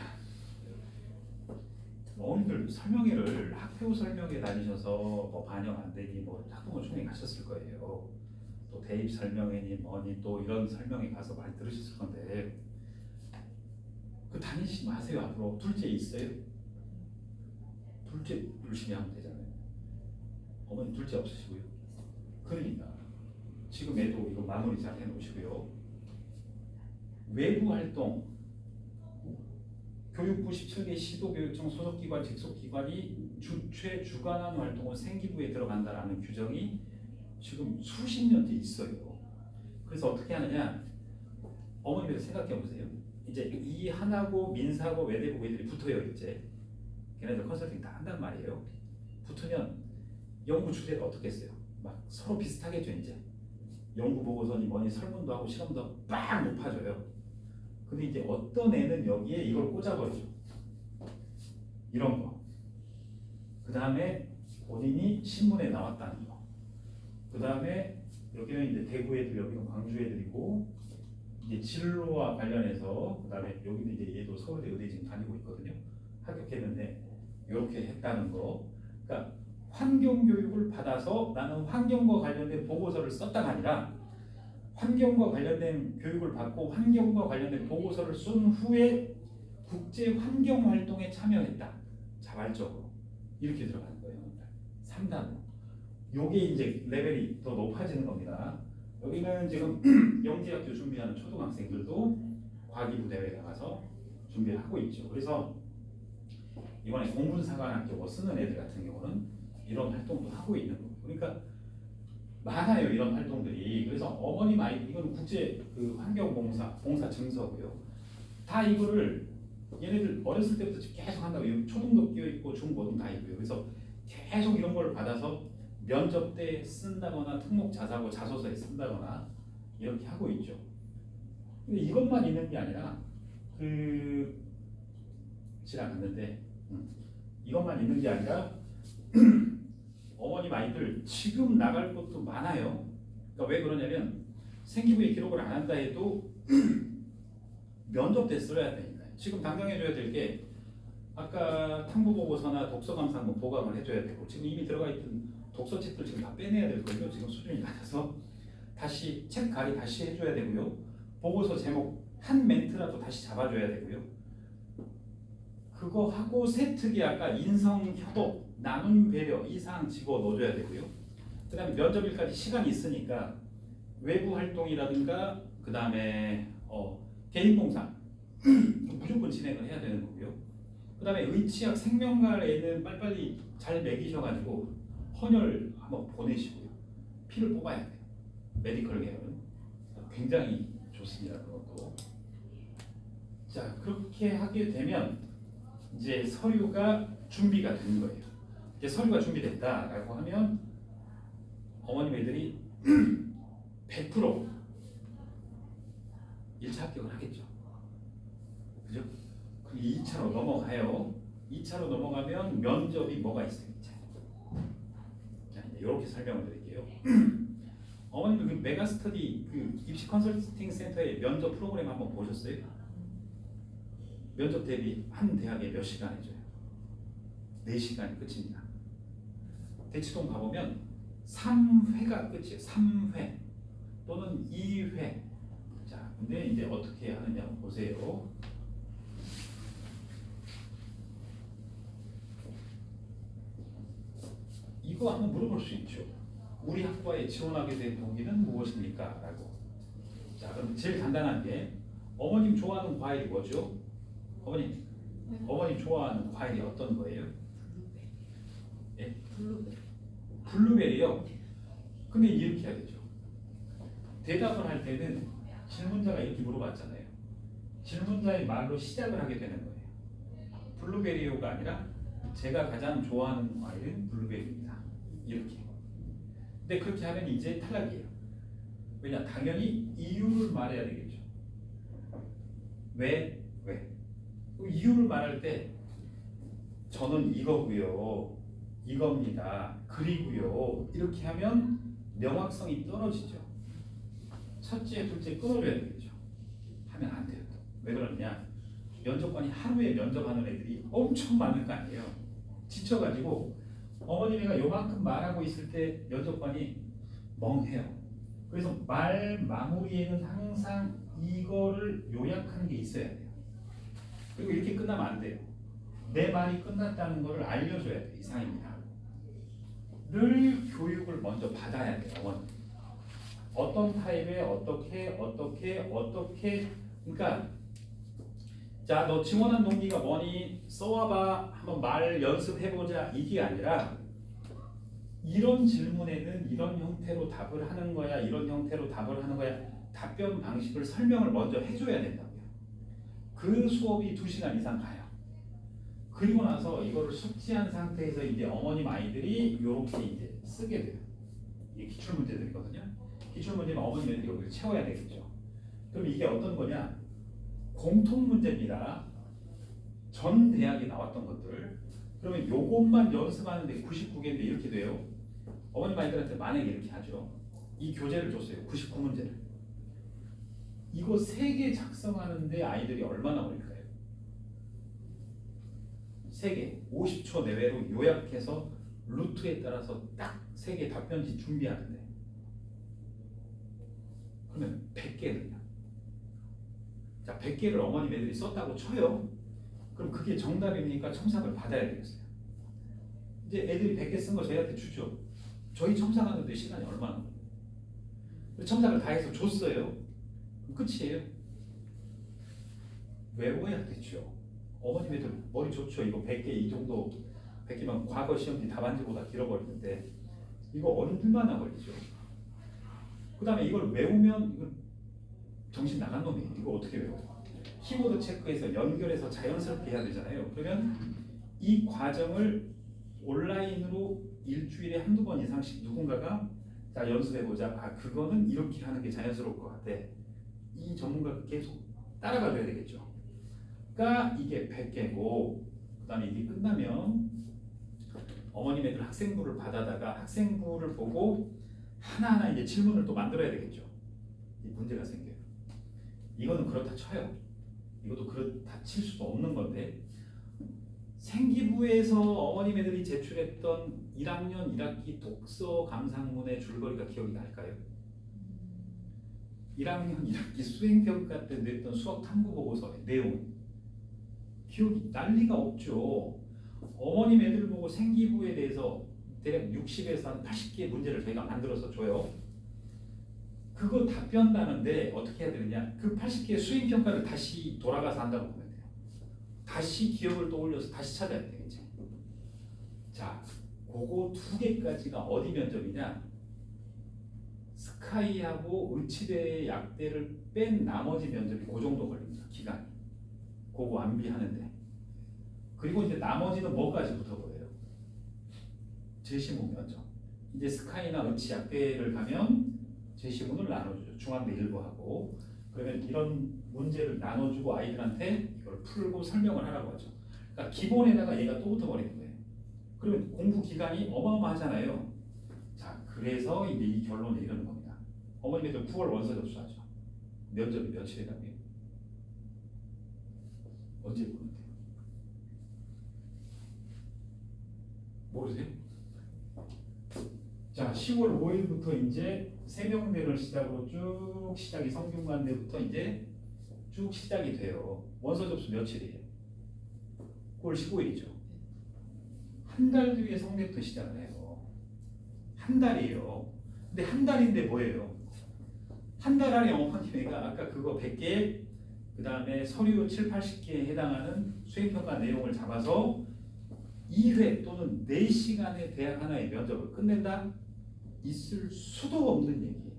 어머님들 설명회를 학교 설명회 다니셔서 뭐 반영 안 되니 뭐 학부모 총회 가셨을 거예요. 또 대입 설명회니 뭐니 또 이런 설명회 가서 많이 들으셨을 건데 그 다니시지 마세요. 앞으로 둘째 있어요? 둘째 열심히 하면 되잖아요. 어머니 둘째 없으시고요. 그러니까 지금 애도 이거 마무리 잘 해놓으시고요. 외부 활동 교육부 17개 시도교육청 소속기관 직속기관이 주최 주관하는 활동은 생기부에 들어간다라는 규정이 지금 수십 년째 있어요. 그래서 어떻게 하느냐? 어머니들 생각해 보세요. 이제 이 하나고 민사고 외대고 애들이 붙어요. 이제 걔네들 컨설팅 다 한단 말이에요. 붙으면 연구 주제가 어떻게 했어요? 막 서로 비슷하겠죠. 이제 연구 보고서니 뭐니 설문도 하고 실험도 하고 빡 높아져요. 근데 이제 어떤 애는 여기에 이걸 꽂아버리죠. 이런 거. 그 다음에 본인이 신문에 나왔다는 거. 그 다음에 여기는 이제 대구 애들, 여기는 광주 애들이고 이제 진로와 관련해서 그 다음에 여기는 이제 얘도 서울대 의대 지금 다니고 있거든요. 합격했는데 이렇게 했다는 거. 그러니까 환경 교육을 받아서 나는 환경과 관련된 보고서를 썼다가 아니라 환경과 관련된 교육을 받고 환경과 관련된 보고서를 쓴 후에 국제 환경 활동에 참여했다. 자발적으로 이렇게 들어가는 거예요. 3단으로. 요게 이제 레벨이 더 높아지는 겁니다. 여기는 지금 영재학교 준비하는 초등학생들도 과기부 대회 나가서 준비를 하고 있죠. 그래서 이번에 공군사관학교 쓰는 애들 같은 경우는 이런 활동도 하고 있는 거예요. 그러니까 많아요, 이런 활동들이. 그래서 어머님 아이 이거는 국제 그 환경봉사 증서고요. 다 이거를 얘네들 어렸을 때부터 계속 한다고. 초등도 끼어 있고 중고등 다 있고요. 그래서 계속 이런 걸 받아서 면접 때 쓴다거나 특목 자사고 자소서에 쓴다거나 이렇게 하고 있죠. 근데 이것만 있는 게 아니라 지나갔는데 이것만 있는 게 아니라 어머님 아이들 지금 나갈 것도 많아요. 그러니까 왜 그러냐면 생기부에 기록을 안 한다 해도 면접 때 써야 되니까요. 지금 당장 해줘야 될 게 아까 탐구보고서나 독서감상 뭐 보강을 해줘야 되고 지금 이미 들어가 있던 독서책들 지금 다 빼내야 될 거예요. 지금 수준이 낮아서 다시 책 가리 다시 해줘야 되고요. 보고서 제목 한 멘트라도 다시 잡아줘야 되고요. 그거 하고 세특이 아까 인성 협업 나눔 배려 이 사항 집어 넣어줘야 되고요. 그 다음에 면접일까지 시간이 있으니까 외부 활동이라든가 그 다음에 개인 봉사 무조건 진행을 해야 되는 거고요. 그 다음에 의치학 생명과에는 빨리빨리 잘 먹이셔가지고 헌혈 한번 보내시고요. 피를 뽑아야 돼요. 메디컬 계열은 굉장히 좋습니다. 그것도. 자, 그렇게 하게 되면 이제 서류가 준비가 된 거예요. 이제 서류가 준비됐다라고 하면 어머님 애들이 100% 1차 합격을 하겠죠. 그죠? 그럼 2차로 넘어가요. 2차로 넘어가면 면접이 뭐가 있어요? 자, 이제 이렇게 설명을 드릴게요. 어머님들 그 메가스터디 그 입시 컨설팅 센터의 면접 프로그램 한번 보셨어요? 면접 대비 한 대학에 몇 시간 해줘요? 4시간이 끝입니다. 대치동 가보면 3회가 끝이에요. 3회 또는 2회. 자, 근데 이제 어떻게 하느냐 보세요. 이거 한번 물어볼 수 있죠. 우리 학과에 지원하게 된 동기는 무엇입니까? 라고. 자, 그럼 제일 간단한 게 어머님 좋아하는 과일이 뭐죠? 어머님 좋아하는 과일이 어떤 거예요? 예? 블루베리요. 근데 이렇게 해야 되죠. 대답을 할 때는 질문자가 이렇게 물어봤잖아요. 질문자의 말로 시작을 하게 되는 거예요. 블루베리요가 아니라 제가 가장 좋아하는 과일은 블루베리입니다. 이렇게. 근데 그렇게 하면 이제 탈락이에요. 왜냐? 당연히 이유를 말해야 되겠죠. 왜? 이유를 말할 때 저는 이거고요. 이겁니다. 그리고요. 이렇게 하면 명확성이 떨어지죠. 첫째, 둘째 끊어줘야 되겠죠. 하면 안 돼요. 왜 그러냐? 면접관이 하루에 면접하는 애들이 엄청 많을 거 아니에요. 지쳐가지고 어머니가 요만큼 말하고 있을 때 면접관이 멍해요. 그래서 말 마무리에는 항상 이거를 요약하는 게 있어야 돼요. 그리고 이렇게 끝나면 안 돼요. 내 말이 끝났다는 거를 알려줘야 돼요. 이상입니다. 늘 교육을 먼저 받아야 돼요. 어머니. 어떤 타입에 어떻게 그러니까 자, 너 지원한 동기가 뭐니? 써와봐. 한번 말 연습해보자. 이게 아니라 이런 질문에는 이런 형태로 답을 하는 거야. 이런 형태로 답을 하는 거야. 답변 방식을 설명을 먼저 해줘야 된다고요. 그 수업이 2시간 이상 가요. 그리고 나서 이거를 숙지한 상태에서 이제 어머님 아이들이 이렇게 이제 쓰게 돼요. 이게 기출 문제들이거든요. 기출 문제는 어머님 애들이 여기를 채워야 되겠죠. 그럼 이게 어떤 거냐? 공통 문제입니다. 전 대학에 나왔던 것들. 그러면 요것만 연습하는데 99개인데 이렇게 돼요. 어머님 아이들한테 만약에 이렇게 하죠. 이 교재를 줬어요. 99문제를. 이거 3개 작성하는데 아이들이 얼마나 걸릴까요? 3개. 50초 내외로 요약해서 루트에 따라서 딱 3개 답변지 준비하는데 그러면 100개는요. 자, 100개를 어머님 애들이 썼다고 쳐요. 그럼 그게 정답입니까? 첨삭을 받아야 되겠어요. 이제 애들이 100개 쓴 거 저희한테 주죠. 저희 첨삭하는데 시간이 얼마나 걸려요? 첨삭을 다 해서 줬어요. 그럼 끝이에요. 외워야 되죠. 어머님 애들 머리 좋죠. 이거 100개 이 정도 100개면 과거 시험지 답안지보다 길어버리는데 이거 얼마나 걸리죠? 그 다음에 이걸 외우면 이건 정신 나간 놈이에요. 이거 어떻게 외워요? 키보드 체크해서 연결해서 자연스럽게 해야 되잖아요. 그러면 이 과정을 온라인으로 일주일에 1~2번 이상씩 누군가가 자 연습해보자. 아 그거는 이렇게 하는 게 자연스러울 것 같아. 이 전문가가 계속 따라가줘야 되겠죠. 그러니까 이게 100개고 그 다음에 이게 끝나면 어머님 애들 학생부를 받아다가 학생부를 보고 하나하나 이제 질문을 또 만들어야 되겠죠. 이 문제가 생겨요. 이거는 그렇다 쳐요. 이것도 그렇다 칠 수도 없는 건데 생기부에서 어머님 애들이 제출했던 1학년 1학기 독서 감상문의 줄거리가 기억이 날까요? 1학년 1학기 수행평가 때 냈던 수학 탐구 보고서의 내용 기억이 날 리가 없죠. 어머님 애들 보고 생기부에 대해서 대략 60에서 한 80개의 문제를 저희가 만들어서 줘요. 그거 답변하는데 어떻게 해야 되느냐? 그 80개의 수행평가를 다시 돌아가서 한다고 보면 돼요. 다시 기억을 떠올려서 다시 찾아야 돼요. 이제. 자, 그거 2개까지가 어디 면접이냐? 스카이하고 의치대의 약대를 뺀 나머지 면접이 그 정도 걸립니다. 기간이. 그거 완비하는데. 그리고 이제 나머지는 뭐까지 붙어버려요? 제시문 면접. 이제 스카이나 의치 약대를 가면 제시문을 나눠주죠. 중앙대 일부하고. 그러면 이런 문제를 나눠주고 아이들한테 이걸 풀고 설명을 하라고 하죠. 그러니까 기본에다가 얘가 또 붙어버리는 거예요. 그러면 공부 기간이 어마어마하잖아요. 자, 그래서 이제 이 결론에 이르는 겁니다. 어머님들 9월 원서 접수하죠. 면접이 며칠에 가면 언제 보면 돼요? 모르세요? 자, 10월 5일부터 이제 세명대를 시작으로 쭉 시작이 성균관대부터 이제 쭉 시작이 돼요. 원서 접수 며칠이에요? 9월 15일이죠. 한 달 뒤에 성대부터 시작을 해요. 한 달이에요. 근데 한 달인데 뭐예요? 한 달 안에 어머니가 아까 그거 100개 그 다음에 서류 7, 80개에 해당하는 수행평가 내용을 잡아서 이 2회 또는 4시간의 대학 하나의 면접을 끝낸다? 있을 수도 없는 얘기예요.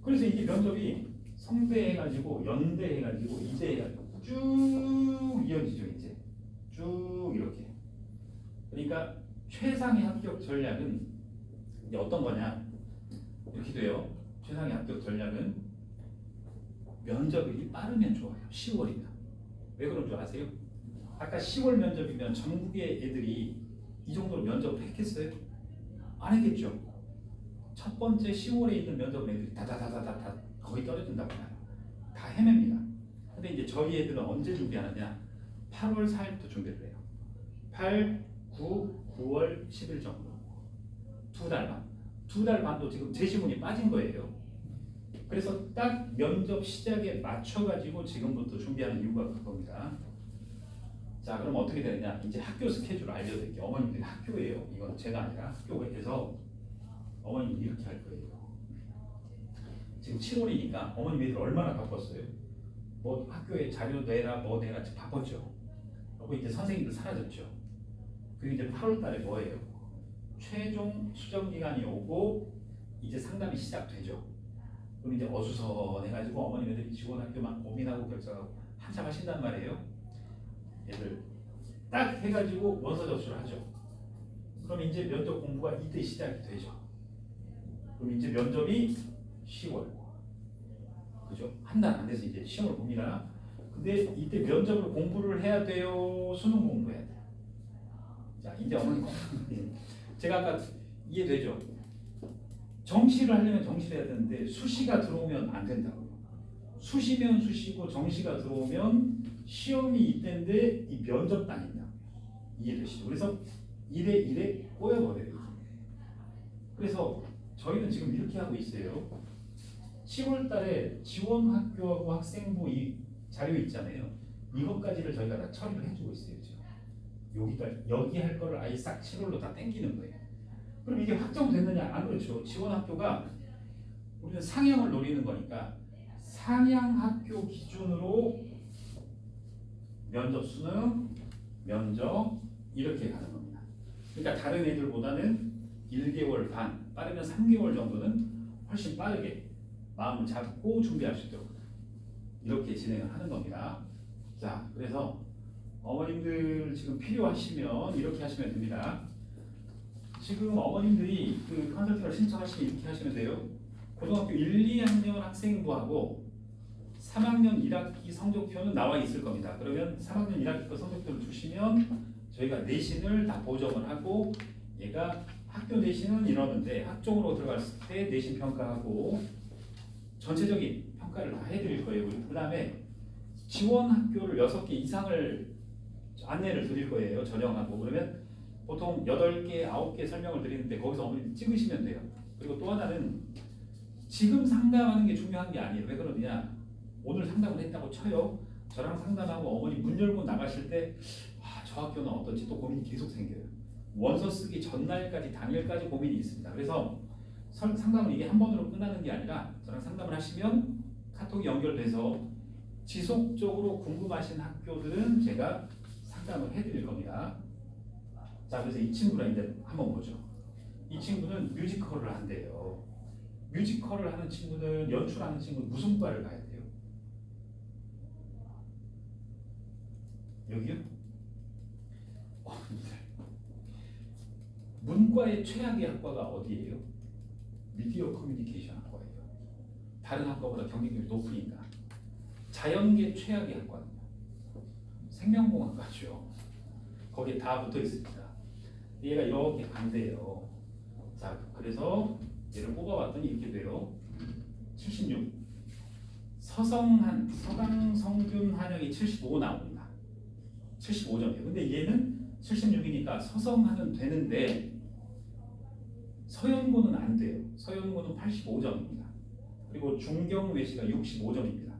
그래서 이게 면접이 성대 해가지고 연대 해가지고 이대 해가지고 쭉 이어지죠. 이제 쭉 이렇게. 그러니까 최상의 합격 전략은 이제 어떤 거냐 이렇게 돼요. 최상의 합격 전략은 면접이 빠르면 좋아요. 10월이면. 왜 그런 줄 아세요? 아까 10월 면접이면 전국의 애들이 이 정도로 면접을 했겠어요? 안 했겠죠. 첫 번째 10월에 있는 면접 애들이 다다다다다 거의 떨어진다고 봐요. 다 헤맵니다. 근데 이제 저희 애들은 언제 준비하느냐? 8월 4일부터 준비를 해요. 8, 9, 9월 10일 정도. 2달 반. 2달 반도 지금 제시문이 빠진 거예요. 그래서 딱 면접 시작에 맞춰가지고 지금부터 준비하는 이유가 그겁니다. 자, 그럼 어떻게 되느냐? 이제 학교 스케줄 알려드릴게요. 어머님들이 학교예요. 이건 제가 아니라 학교에서 어머님이 이렇게 할 거예요. 지금 7월이니까 어머님 애들 얼마나 바빴어요? 뭐 학교에 자료 내라 뭐 내라 바빴죠. 그리고 이제 선생님들 사라졌죠. 그리고 이제 8월 달에 뭐예요? 최종 수정 기간이 오고 이제 상담이 시작되죠. 그럼 이제 어수선해가지고 어머님 애들이 지원 학교 막 고민하고 결정하고 한참 하신단 말이에요. 얘들 딱 해가지고 원서 접수를 하죠. 그럼 이제 면접 공부가 이때 시작이 되죠. 그럼 이제 면접이 10월, 그죠? 한 달 안 돼서 이제 시험을 봅니다. 근데 이때 면접을 공부를 해야 돼요. 수능 공부해야 돼요. 자, 이제 어머니 제가 아까 이해되죠? 정시를 하려면 정시를 해야 되는데 수시가 들어오면 안 된다고요. 수시면 수시고 정시가 들어오면 시험이 이때인데 이 면접 다닌다고요. 이해되시죠? 그래서 이래 꼬여버려요. 그래서 저희는 지금 이렇게 하고 있어요. 10월 달에 지원 학교하고 학생부 이 자료 있잖아요. 이것까지를 저희가 다 처리를 해주고 있어요. 지금. 여기까지 여기 할 거를 아예 싹 7월로 다 땡기는 거예요. 그럼 이게 확정됐느냐? 안 그렇죠. 지원 학교가 우리는 상향을 노리는 거니까 상향 학교 기준으로 면접 수능, 면접 이렇게 가는 겁니다. 그러니까 다른 애들보다는 1개월 반, 빠르면 3개월 정도는 훨씬 빠르게 마음을 잡고 준비할 수 있도록 이렇게 진행을 하는 겁니다. 자, 그래서 어머님들 지금 필요하시면 이렇게 하시면 됩니다. 지금 어머님들이 그 컨설팅을 신청하시면 이렇게 하시면 돼요. 고등학교 1, 2학년 학생부하고 3학년 1학기 성적표는 나와 있을 겁니다. 그러면 3학년 1학기 거 성적표를 주시면 저희가 내신을 다 보정을 하고 얘가 학교 내신은 이러는데 학종으로 들어갔을 때 내신 평가하고 전체적인 평가를 다 해드릴 거예요. 그 다음에 지원 학교를 6개 이상을 안내를 드릴 거예요. 전형하고. 그러면 보통 8개, 9개 설명을 드리는데 거기서 어머니 찍으시면 돼요. 그리고 또 하나는 지금 상담하는 게 중요한 게 아니에요. 왜 그러느냐? 오늘 상담을 했다고 쳐요. 저랑 상담하고 어머니 문 열고 나가실 때 저 학교는 어떨지 또 고민이 계속 생겨요. 원서 쓰기 전날까지 당일까지 고민이 있습니다. 그래서 상담은 이게 한 번으로 끝나는 게 아니라 저랑 상담을 하시면 카톡이 연결돼서 지속적으로 궁금하신 학교들은 제가 상담을 해드릴 겁니다. 자, 그래서 이 친구랑 이제 한번 보죠. 이 친구는 뮤지컬을 한대요. 뮤지컬을 하는 친구는 연출하는 친구는 무슨 과를 가야 돼요? 여기요? 문과의 최악의 학과가 어디예요? 미디어 커뮤니케이션 학과예요. 다른 학과보다 경쟁률이 높으니까. 자연계 최악의 학과는요? 생명공학과죠. 거기에 다 붙어 있습니다. 얘가 이렇게 간대요. 자, 그래서 얘를 뽑아봤더니 이렇게 돼요. 76. 서성한, 서강성균 한영이 75 나옵니다. 75점이에요. 근데 얘는 76이니까 서성한은 되는데 서연고는 안 돼요. 서연고는 85점입니다. 그리고 중경외시가 65점입니다.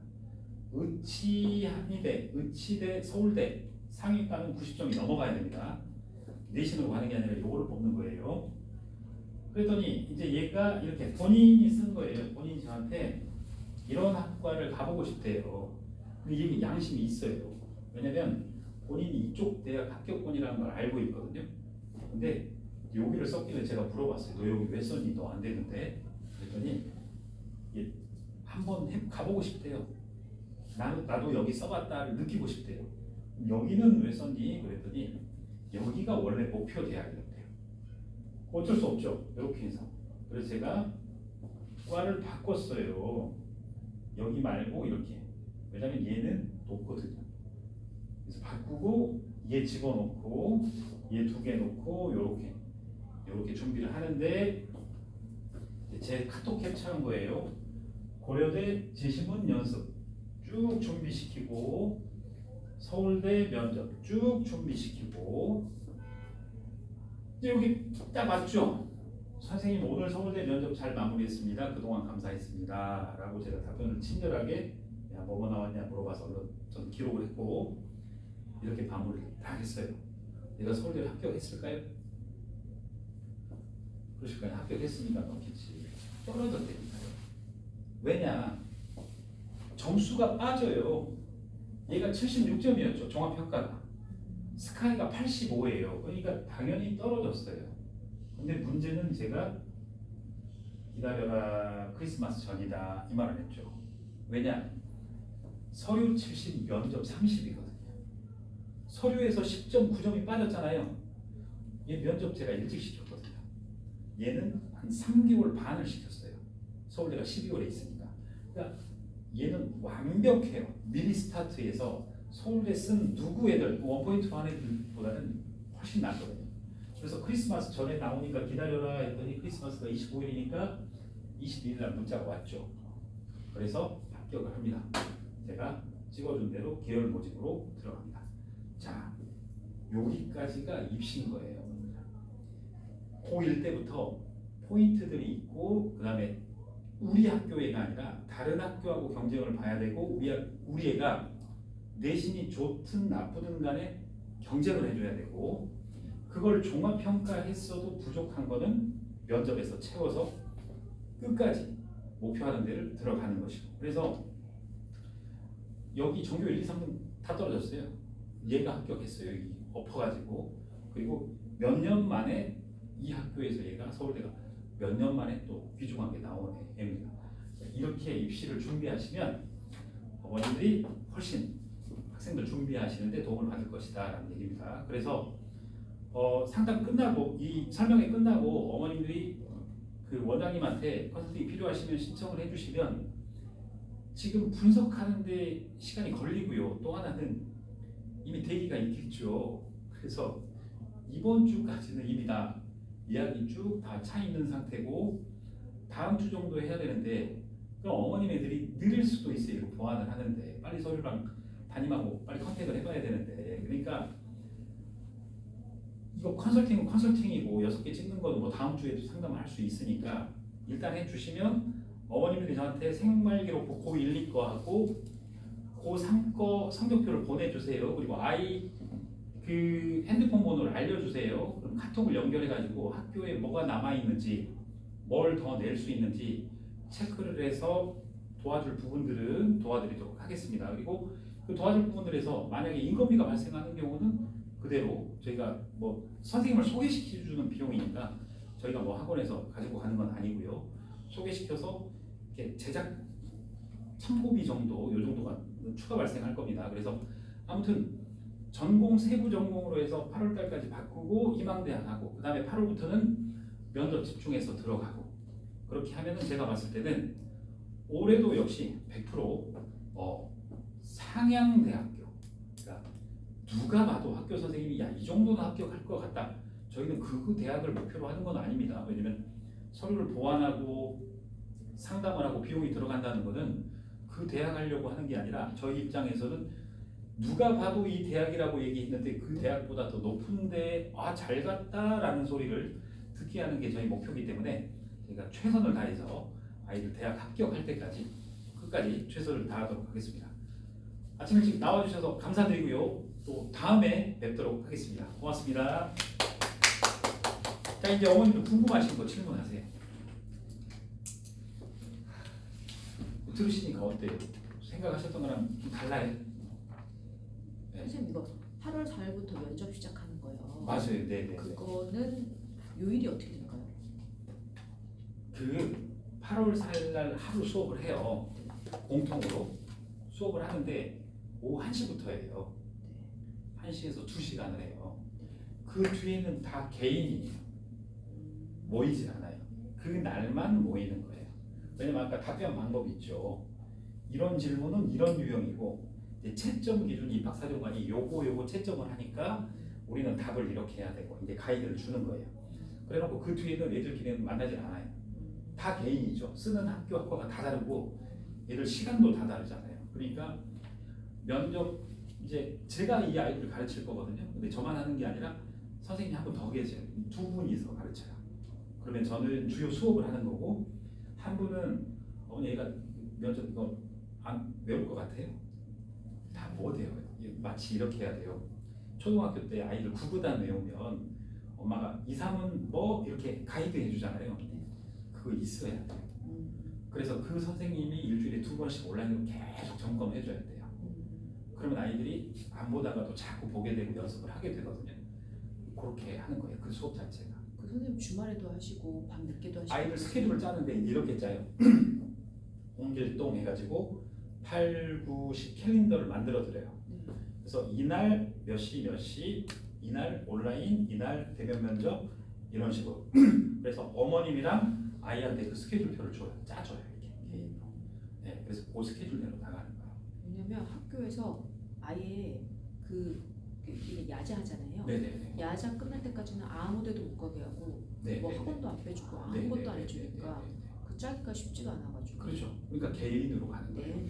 의치한의대, 의치대, 서울대 상위과는 90점이 넘어가야 됩니다. 내신으로 가는 게 아니라 요거를 뽑는 거예요. 그랬더니 이제 얘가 이렇게 본인이 쓴 거예요. 본인이 저한테 이런 학과를 가보고 싶대요. 근데 이게 양심이 있어요. 왜냐면 본인이 이쪽 대학 합격권이라는 걸 알고 있거든요. 근데 여기를 썼길래 제가 물어봤어요. 너 여기 왜 썼니? 너 안 되는데. 그랬더니 한번 가보고 싶대요. 나도 여기 써봤다를 느끼고 싶대요. 여기는 왜 썼니? 그랬더니 여기가 원래 목표 대학이었대요. 어쩔 수 없죠. 이렇게 해서. 그래서 제가 과를 바꿨어요. 여기 말고 이렇게. 왜냐면 얘는 높거든요. 그래서 바꾸고 얘 집어넣고 얘 2개 놓고 요렇게 준비를 하는데 제 카톡 캡처한 거예요. 고려대 재신문 연습 쭉 준비시키고 서울대 면접 쭉 준비시키고 이제 여기 딱 맞죠? 선생님 오늘 서울대 면접 잘 마무리했습니다. 그동안 감사했습니다. 라고 제가 답변을 친절하게 야 뭐뭐 나왔냐 물어봐서 저는 기록을 했고 이렇게 마무리를 다 했어요. 내가 서울대를 합격했을까요? 그러실까요? 합격했으니까 넣겠지. 떨어졌다니까요. 왜냐? 점수가 빠져요. 얘가 76점이었죠. 종합평가가. 스카이가 85예요. 그러니까 당연히 떨어졌어요. 근데 문제는 제가 기다려라 크리스마스 전이다 이 말을 했죠. 왜냐? 서류 70, 면접 30이거든요. 서류에서 10.9점이 빠졌잖아요. 얘 면접 제가 일찍 시켰거든요. 얘는 한 3개월 반을 시켰어요. 서울대가 12월에 있으니까. 그러니까 얘는 완벽해요. 미리 스타트해서 서울대 쓴 누구 애들, 원포인트 한 애들보다는 훨씬 낫거든요. 그래서 크리스마스 전에 나오니까 기다려라 했더니 크리스마스가 25일이니까 22일 날 문자가 왔죠. 그래서 합격을 합니다. 제가 찍어준 대로 계열 모집으로 들어갑니다. 자, 여기까지가 입시인 거예요. 고1 때부터 포인트들이 있고 그 다음에 우리 학교애가 아니라 다른 학교하고 경쟁을 봐야 되고 우리 애가 내신이 좋든 나쁘든 간에 경쟁을 해줘야 되고 그걸 종합평가했어도 부족한 거는 면접에서 채워서 끝까지 목표하는 데를 들어가는 것이고 그래서 여기 전교 1, 2, 3등 다 떨어졌어요. 얘가 합격했어요. 여기 엎어가지고 그리고 몇 년 만에 이 학교에서 얘가 서울대가 몇 년 만에 또 귀중하게 나온 애입니다. 이렇게 입시를 준비하시면 어머니들이 훨씬 학생들 준비하시는데 도움을 받을 것이다 라는 얘기입니다. 그래서 상담 끝나고 이 설명회 끝나고 어머님들이 그 원장님한테 컨설팅이 필요하시면 신청을 해주시면 지금 분석하는데 시간이 걸리고요. 또 하나는 이미 대기가 있겠죠. 그래서 이번 주까지는 이미 다 예약이 쭉 다 차 있는 상태고 다음 주 정도 해야 되는데 그럼 어머님 애들이 느릴 수도 있어요. 이거 보완을 하는데 빨리 서류랑 담임하고 빨리 컨택을 해봐야 되는데 그러니까 이거 컨설팅은 컨설팅이고 6개 찍는 거는 뭐 다음 주에도 상담을 할 수 있으니까 일단 해주시면 어머님들이 저한테 생활기록 고1, 2 거 하고 고3 거 성적표를 보내주세요. 그리고 아이 그 핸드폰 번호를 알려주세요. 그럼 카톡을 연결해가지고 학교에 뭐가 남아있는지 뭘 더 낼 수 있는지 체크를 해서 도와줄 부분들은 도와드리도록 하겠습니다. 그리고 그 도와줄 부분들에서 만약에 인건비가 발생하는 경우는 그대로 저희가 뭐 선생님을 소개시켜주는 비용이니까 저희가 뭐 학원에서 가지고 가는 건 아니고요. 소개시켜서 이렇게 제작 참고비 정도 요 정도가 추가 발생할 겁니다. 그래서 아무튼 전공 세부 전공으로 해서 8월 달까지 바꾸고 희망대학하고 그 다음에 8월부터는 면접 집중해서 들어가고 그렇게 하면은 제가 봤을 때는 올해도 역시 100% 상향대학교 그러니까 누가 봐도 학교 선생님이 야 이 정도는 합격할 것 같다. 저희는 그 대학을 목표로 하는 건 아닙니다. 왜냐면 서류를 보완하고 상담을 하고 비용이 들어간다는 것은 그 대학 하려고 하는 게 아니라 저희 입장에서는 누가 봐도 이 대학이라고 얘기했는데 그 대학보다 더 높은데 잘 갔다라는 소리를 듣게 하는 게 저희 목표이기 때문에 저희가 최선을 다해서 아이들 대학 합격할 때까지 끝까지 최선을 다하도록 하겠습니다. 아침 일찍 나와주셔서 감사드리고요. 또 다음에 뵙도록 하겠습니다. 고맙습니다. 자 이제 어머님도 궁금하신 거 질문하세요. 들으시니까 어때요? 생각하셨던 거랑 좀 달라요? 선생님 이거 8월 4일부터 면접 시작하는 거예요. 맞아요. 네네. 그거는 요일이 어떻게 될까요? 그 8월 4일 날 하루 수업을 해요. 공통으로 수업을 하는데 오후 1시부터예요. 1시에서 2시간을 해요. 그 뒤에는 다 개인이에요. 모이지 않아요. 그 날만 모이는 거예요. 왜냐면 아까 답변 방법이 있죠. 이런 질문은 이런 유형이고 이제 채점 기준 입학사정관이 요거 채점을 하니까 우리는 답을 이렇게 해야 되고 이제 가이드를 주는 거예요. 그래놓고 그 뒤에는 애들끼리는 만나질 않아요. 다 개인이죠. 쓰는 학교가 다 다르고 애들 시간도 다 다르잖아요. 그러니까 면접 이제 제가 이 아이들을 가르칠 거거든요. 근데 저만 하는 게 아니라 선생님이 한 분 더 계세요. 두 분이서 가르쳐요. 그러면 저는 주요 수업을 하는 거고 한 분은 어머니 얘가 면접 이거 안 외울 것 같아요. 다 못해요. 마치 이렇게 해야 돼요. 초등학교 때 아이들 구구단 외우면 엄마가 2, 3은 뭐 이렇게 가이드 해주잖아요. 그거 있어야 돼요. 그래서 그 선생님이 일주일에 2번씩 온라인으로 계속 점검해줘야 돼요. 그러면 아이들이 안 보다가도 자꾸 보게 되고 연습을 하게 되거든요. 그렇게 하는 거예요. 그 수업 자체가. 그 선생님 주말에도 하시고 밤 늦게도 하시고. 아이들 스케줄을 짜는데 이렇게 짜요. 홍길동 해가지고 8, 9, 10 캘린더를 만들어드려요. 그래서 이날 몇 시 몇 시, 이날 온라인, 이날 대면 면접 이런 식으로. 그래서 어머님이랑 아이한테 그 스케줄표를 줘요. 짜줘요 이렇게 개인으로. 네, 그래서 그 스케줄대로 나가는 거예요. 왜냐면 학교에서 아예 이게 야자하잖아요. 네네네. 야자 끝날 때까지는 아무데도 못 가게 하고 네, 뭐 네, 학원도 안 빼주고 네, 아무것도 네, 안 네, 해주니까 네, 네, 네. 그 짜기가 쉽지가 않아가지고. 그렇죠. 그러니까 개인으로 가는 거예요. 네.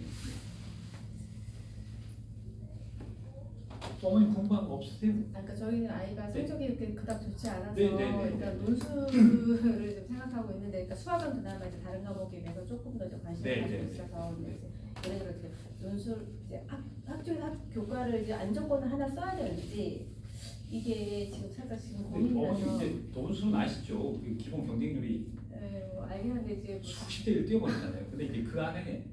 어머니 공부한 거 없으세요? 그러니까 저희는 아이가 성적이 이렇게 그닥 좋지 않아서 네, 네, 네, 일단 네. 논술을 좀 생각하고 있는데, 그러니까 수학은 그나마 이제 다른 과목에 비해서 조금 더 좀 관심을 네, 가지고 네, 있어서 네. 이제 예를 들어 이제 논술 이제 학교 교과를 이제 안정권을 하나 써야 되는지 이게 지금 살짝 지금 어머니 고민이라서. 이제 논술은 아시죠? 그 기본 경쟁률이 뭐 알긴 한데 이제 뭐 수십 대 1 뛰어버리잖아요. 근데 이제 그 안에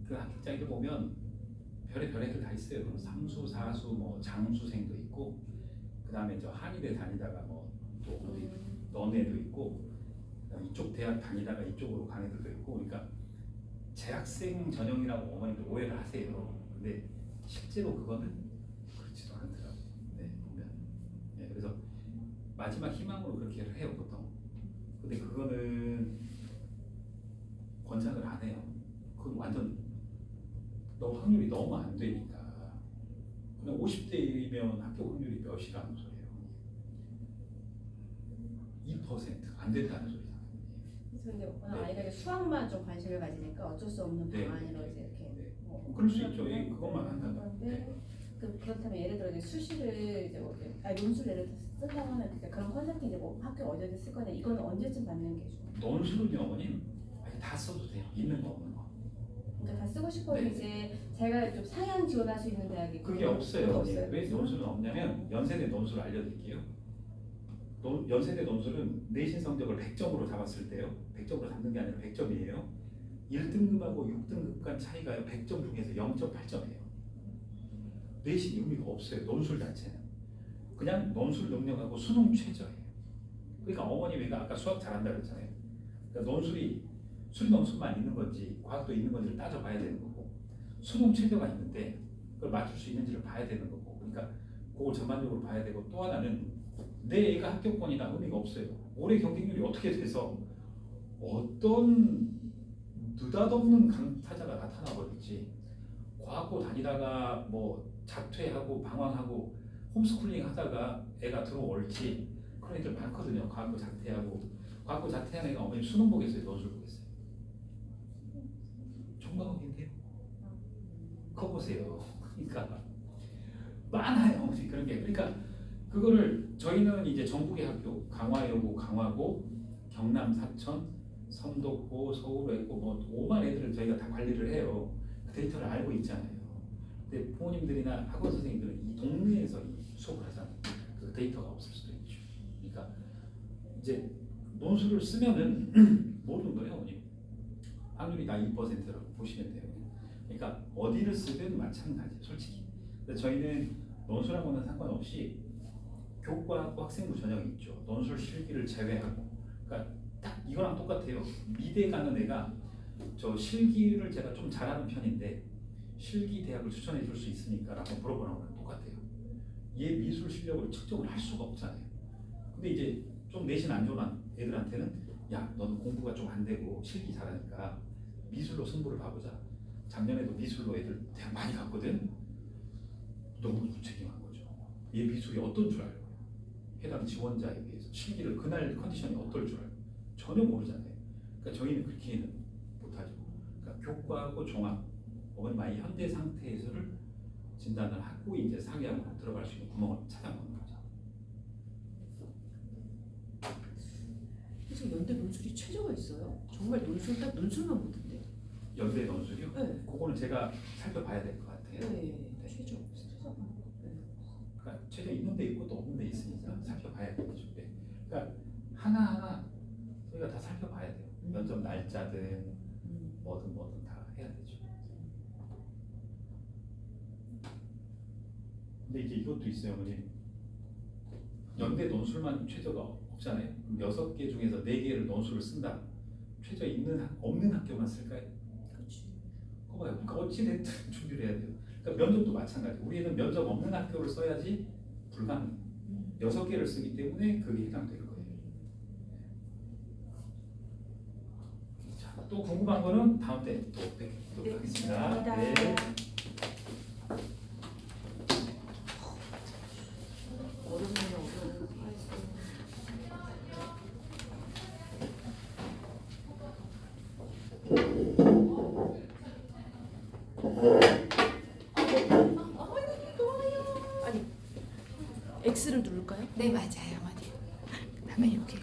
그 합격자들 보면 별의 애들 다 있어요. 상수, 사수, 뭐 장수생도 있고, 그 다음에 저 한의대 다니다가 뭐 또 어디 너네도 있고, 그다음에 이쪽 대학 다니다가 이쪽으로 간 애들도 있고, 그러니까 재학생 전형이라고 어머님들 오해를 하세요. 근데 실제로 그거는 그렇지도 않더라고요. 네, 보면. 네, 그래서 마지막 희망으로 그렇게 해요 보통. 근데 그거는 권장을 안 해요. 그건 완전 너무 확률이 너무 안 되니까. 그냥 50대이면 합격 확률이 몇이라는 소리예요. 2%안 된다는 소리잖아요. 근데 워낙 네. 아이가 이제 수학만 좀 관심을 가지니까 어쩔 수 없는 네. 방안으로 이제 이렇게 네. 뭐 그럴 수 있죠. 예, 그것만 한다면. 건데, 네. 그렇다면 예를 들어 이제 수시를 이제 뭐 논술 예를 들어 쓴다고 하면 이제 그런 컨설팅 이제 뭐 학교 어디든 쓸 거냐, 이거는 언제쯤 받는 게 좋아요? 논술은요 어머님 아니, 다 써도 돼요. 있는 거 없는 거. 그러니까 다 쓰고 싶어도 네. 이제 제가 좀 상향 지원할 수 있는 대학이 그게 없어요. 그게 어머니. 왜 논술은 없냐면 연세대 논술을 알려드릴게요. 연세대 논술은 내신 성적을 100점으로 잡았을 때요. 100점으로 잡는 게 아니라 100점이에요. 1등급하고 6등급 간 차이가요. 100점 중에서 0.8점이에요. 내신 의미가 없어요. 논술 자체는. 그냥 논술 능력하고 수능 최저예요. 그러니까 어머니가 아까 수학 잘한다 그랬잖아요. 그러니까 논술이 수리 논술만 있는 건지 과학도 있는 건지를 따져봐야 되는 거고, 수능 최저가 있는데 그걸 맞출 수 있는지를 봐야 되는 거고, 그러니까 그걸 전반적으로 봐야 되고, 또 하나는 내 애가 합격권이나 의미가 없어요. 올해 경쟁률이 어떻게 돼서 어떤 느닷없는 강타자가 나타나 버릴지, 과학고 다니다가 뭐 자퇴하고 방황하고 홈스쿨링 하다가 애가 들어올지 그런 애들 많거든요. 과학고 자퇴하고, 과학고 자퇴한 애가 어머님 수능 보겠어요, 논술 보겠어요? 총각인데요. 그거 보세요. 그러니까 많아요, 어머니 그런 게. 그러니까 그거를 저희는 이제 전국의 학교, 강화여고, 강화고, 경남 사천, 성덕고, 서울외고 뭐 5만 애들을 저희가 다 관리를 해요. 그 데이터를 알고 있잖아요. 근데 부모님들이나 학원 선생님들은 이 동네에서 이 수업을 하잖아요. 그 데이터가 없을 수도 있죠. 그러니까 이제 논술을 쓰면은 모르는 거예요, 어머님. 확률이 다 2%라고 보시면 돼요. 그러니까 어디를 쓰든 마찬가지, 솔직히. 근데 저희는 논술하고는 상관없이 교과하고 학생부 전형이 있죠. 논술 실기를 제외하고. 그러니까 딱 이거랑 똑같아요. 미대 가는 애가 저 실기를 제가 좀 잘하는 편인데 실기 대학을 추천해 줄 수 있으니까 라고 물어보는 거랑 똑같아요. 얘 미술 실력을 측정을 할 수가 없잖아요. 근데 이제 좀 내신 안 좋은 애들한테는 야, 너는 공부가 좀 안 되고 실기 잘하니까 미술로 승부를 봐보자. 작년에도 미술로 애들 대학 많이 갔거든. 너무 무책임한 거죠. 얘 미술이 어떤 줄 알고 해당 지원자에 비해서 실기를 그날 컨디션이 어떨 줄 알고 전혀 모르잖아요. 그러니까 저희는 그렇게는 못하죠. 그러니까 교과하고 종합, 어머니 마이 현재 상태에서를 진단을 하고 이제 상위학으로 들어갈 수 있는 구멍을 찾아보는 거죠. 그래서 연대 논술이 최저가 있어요? 정말 논술 딱 논술만 보던데. 연대 논술이요? 네. 그거는 제가 살펴봐야 될 것 같아요. 네. 최저. 그러니까 최저 있는 데 있고 또 없는 데 있으니까 살펴봐야 되죠. 네. 그러니까 하나하나 저희가 다 살펴봐야 돼요. 면접 날짜든 뭐든 다 해야 되죠. 근데 이제 이것도 있어요, 어머니. 연대 논술만 최저가 없잖아요. 그럼 6개 중에서 4개를 논술을 쓴다. 최저 없는 학교만 쓸까요? 그렇지. 그거 봐요. 그러니까 어찌됐든 준비를 해야 돼요. 그러니까 면접도 마찬가지. 우리는 면접 없는 학교를 써야지 불가능. 6개를 쓰기 때문에 그게 해당될 거예요. 자, 또 궁금한 거는 다음 때 또 뵙도록 하겠습니다. 네. 어렵네요. 어려워. 어머니 좋아요. 아니 X를 누를까요? 네 맞아요 어머니. 그다음에 이렇게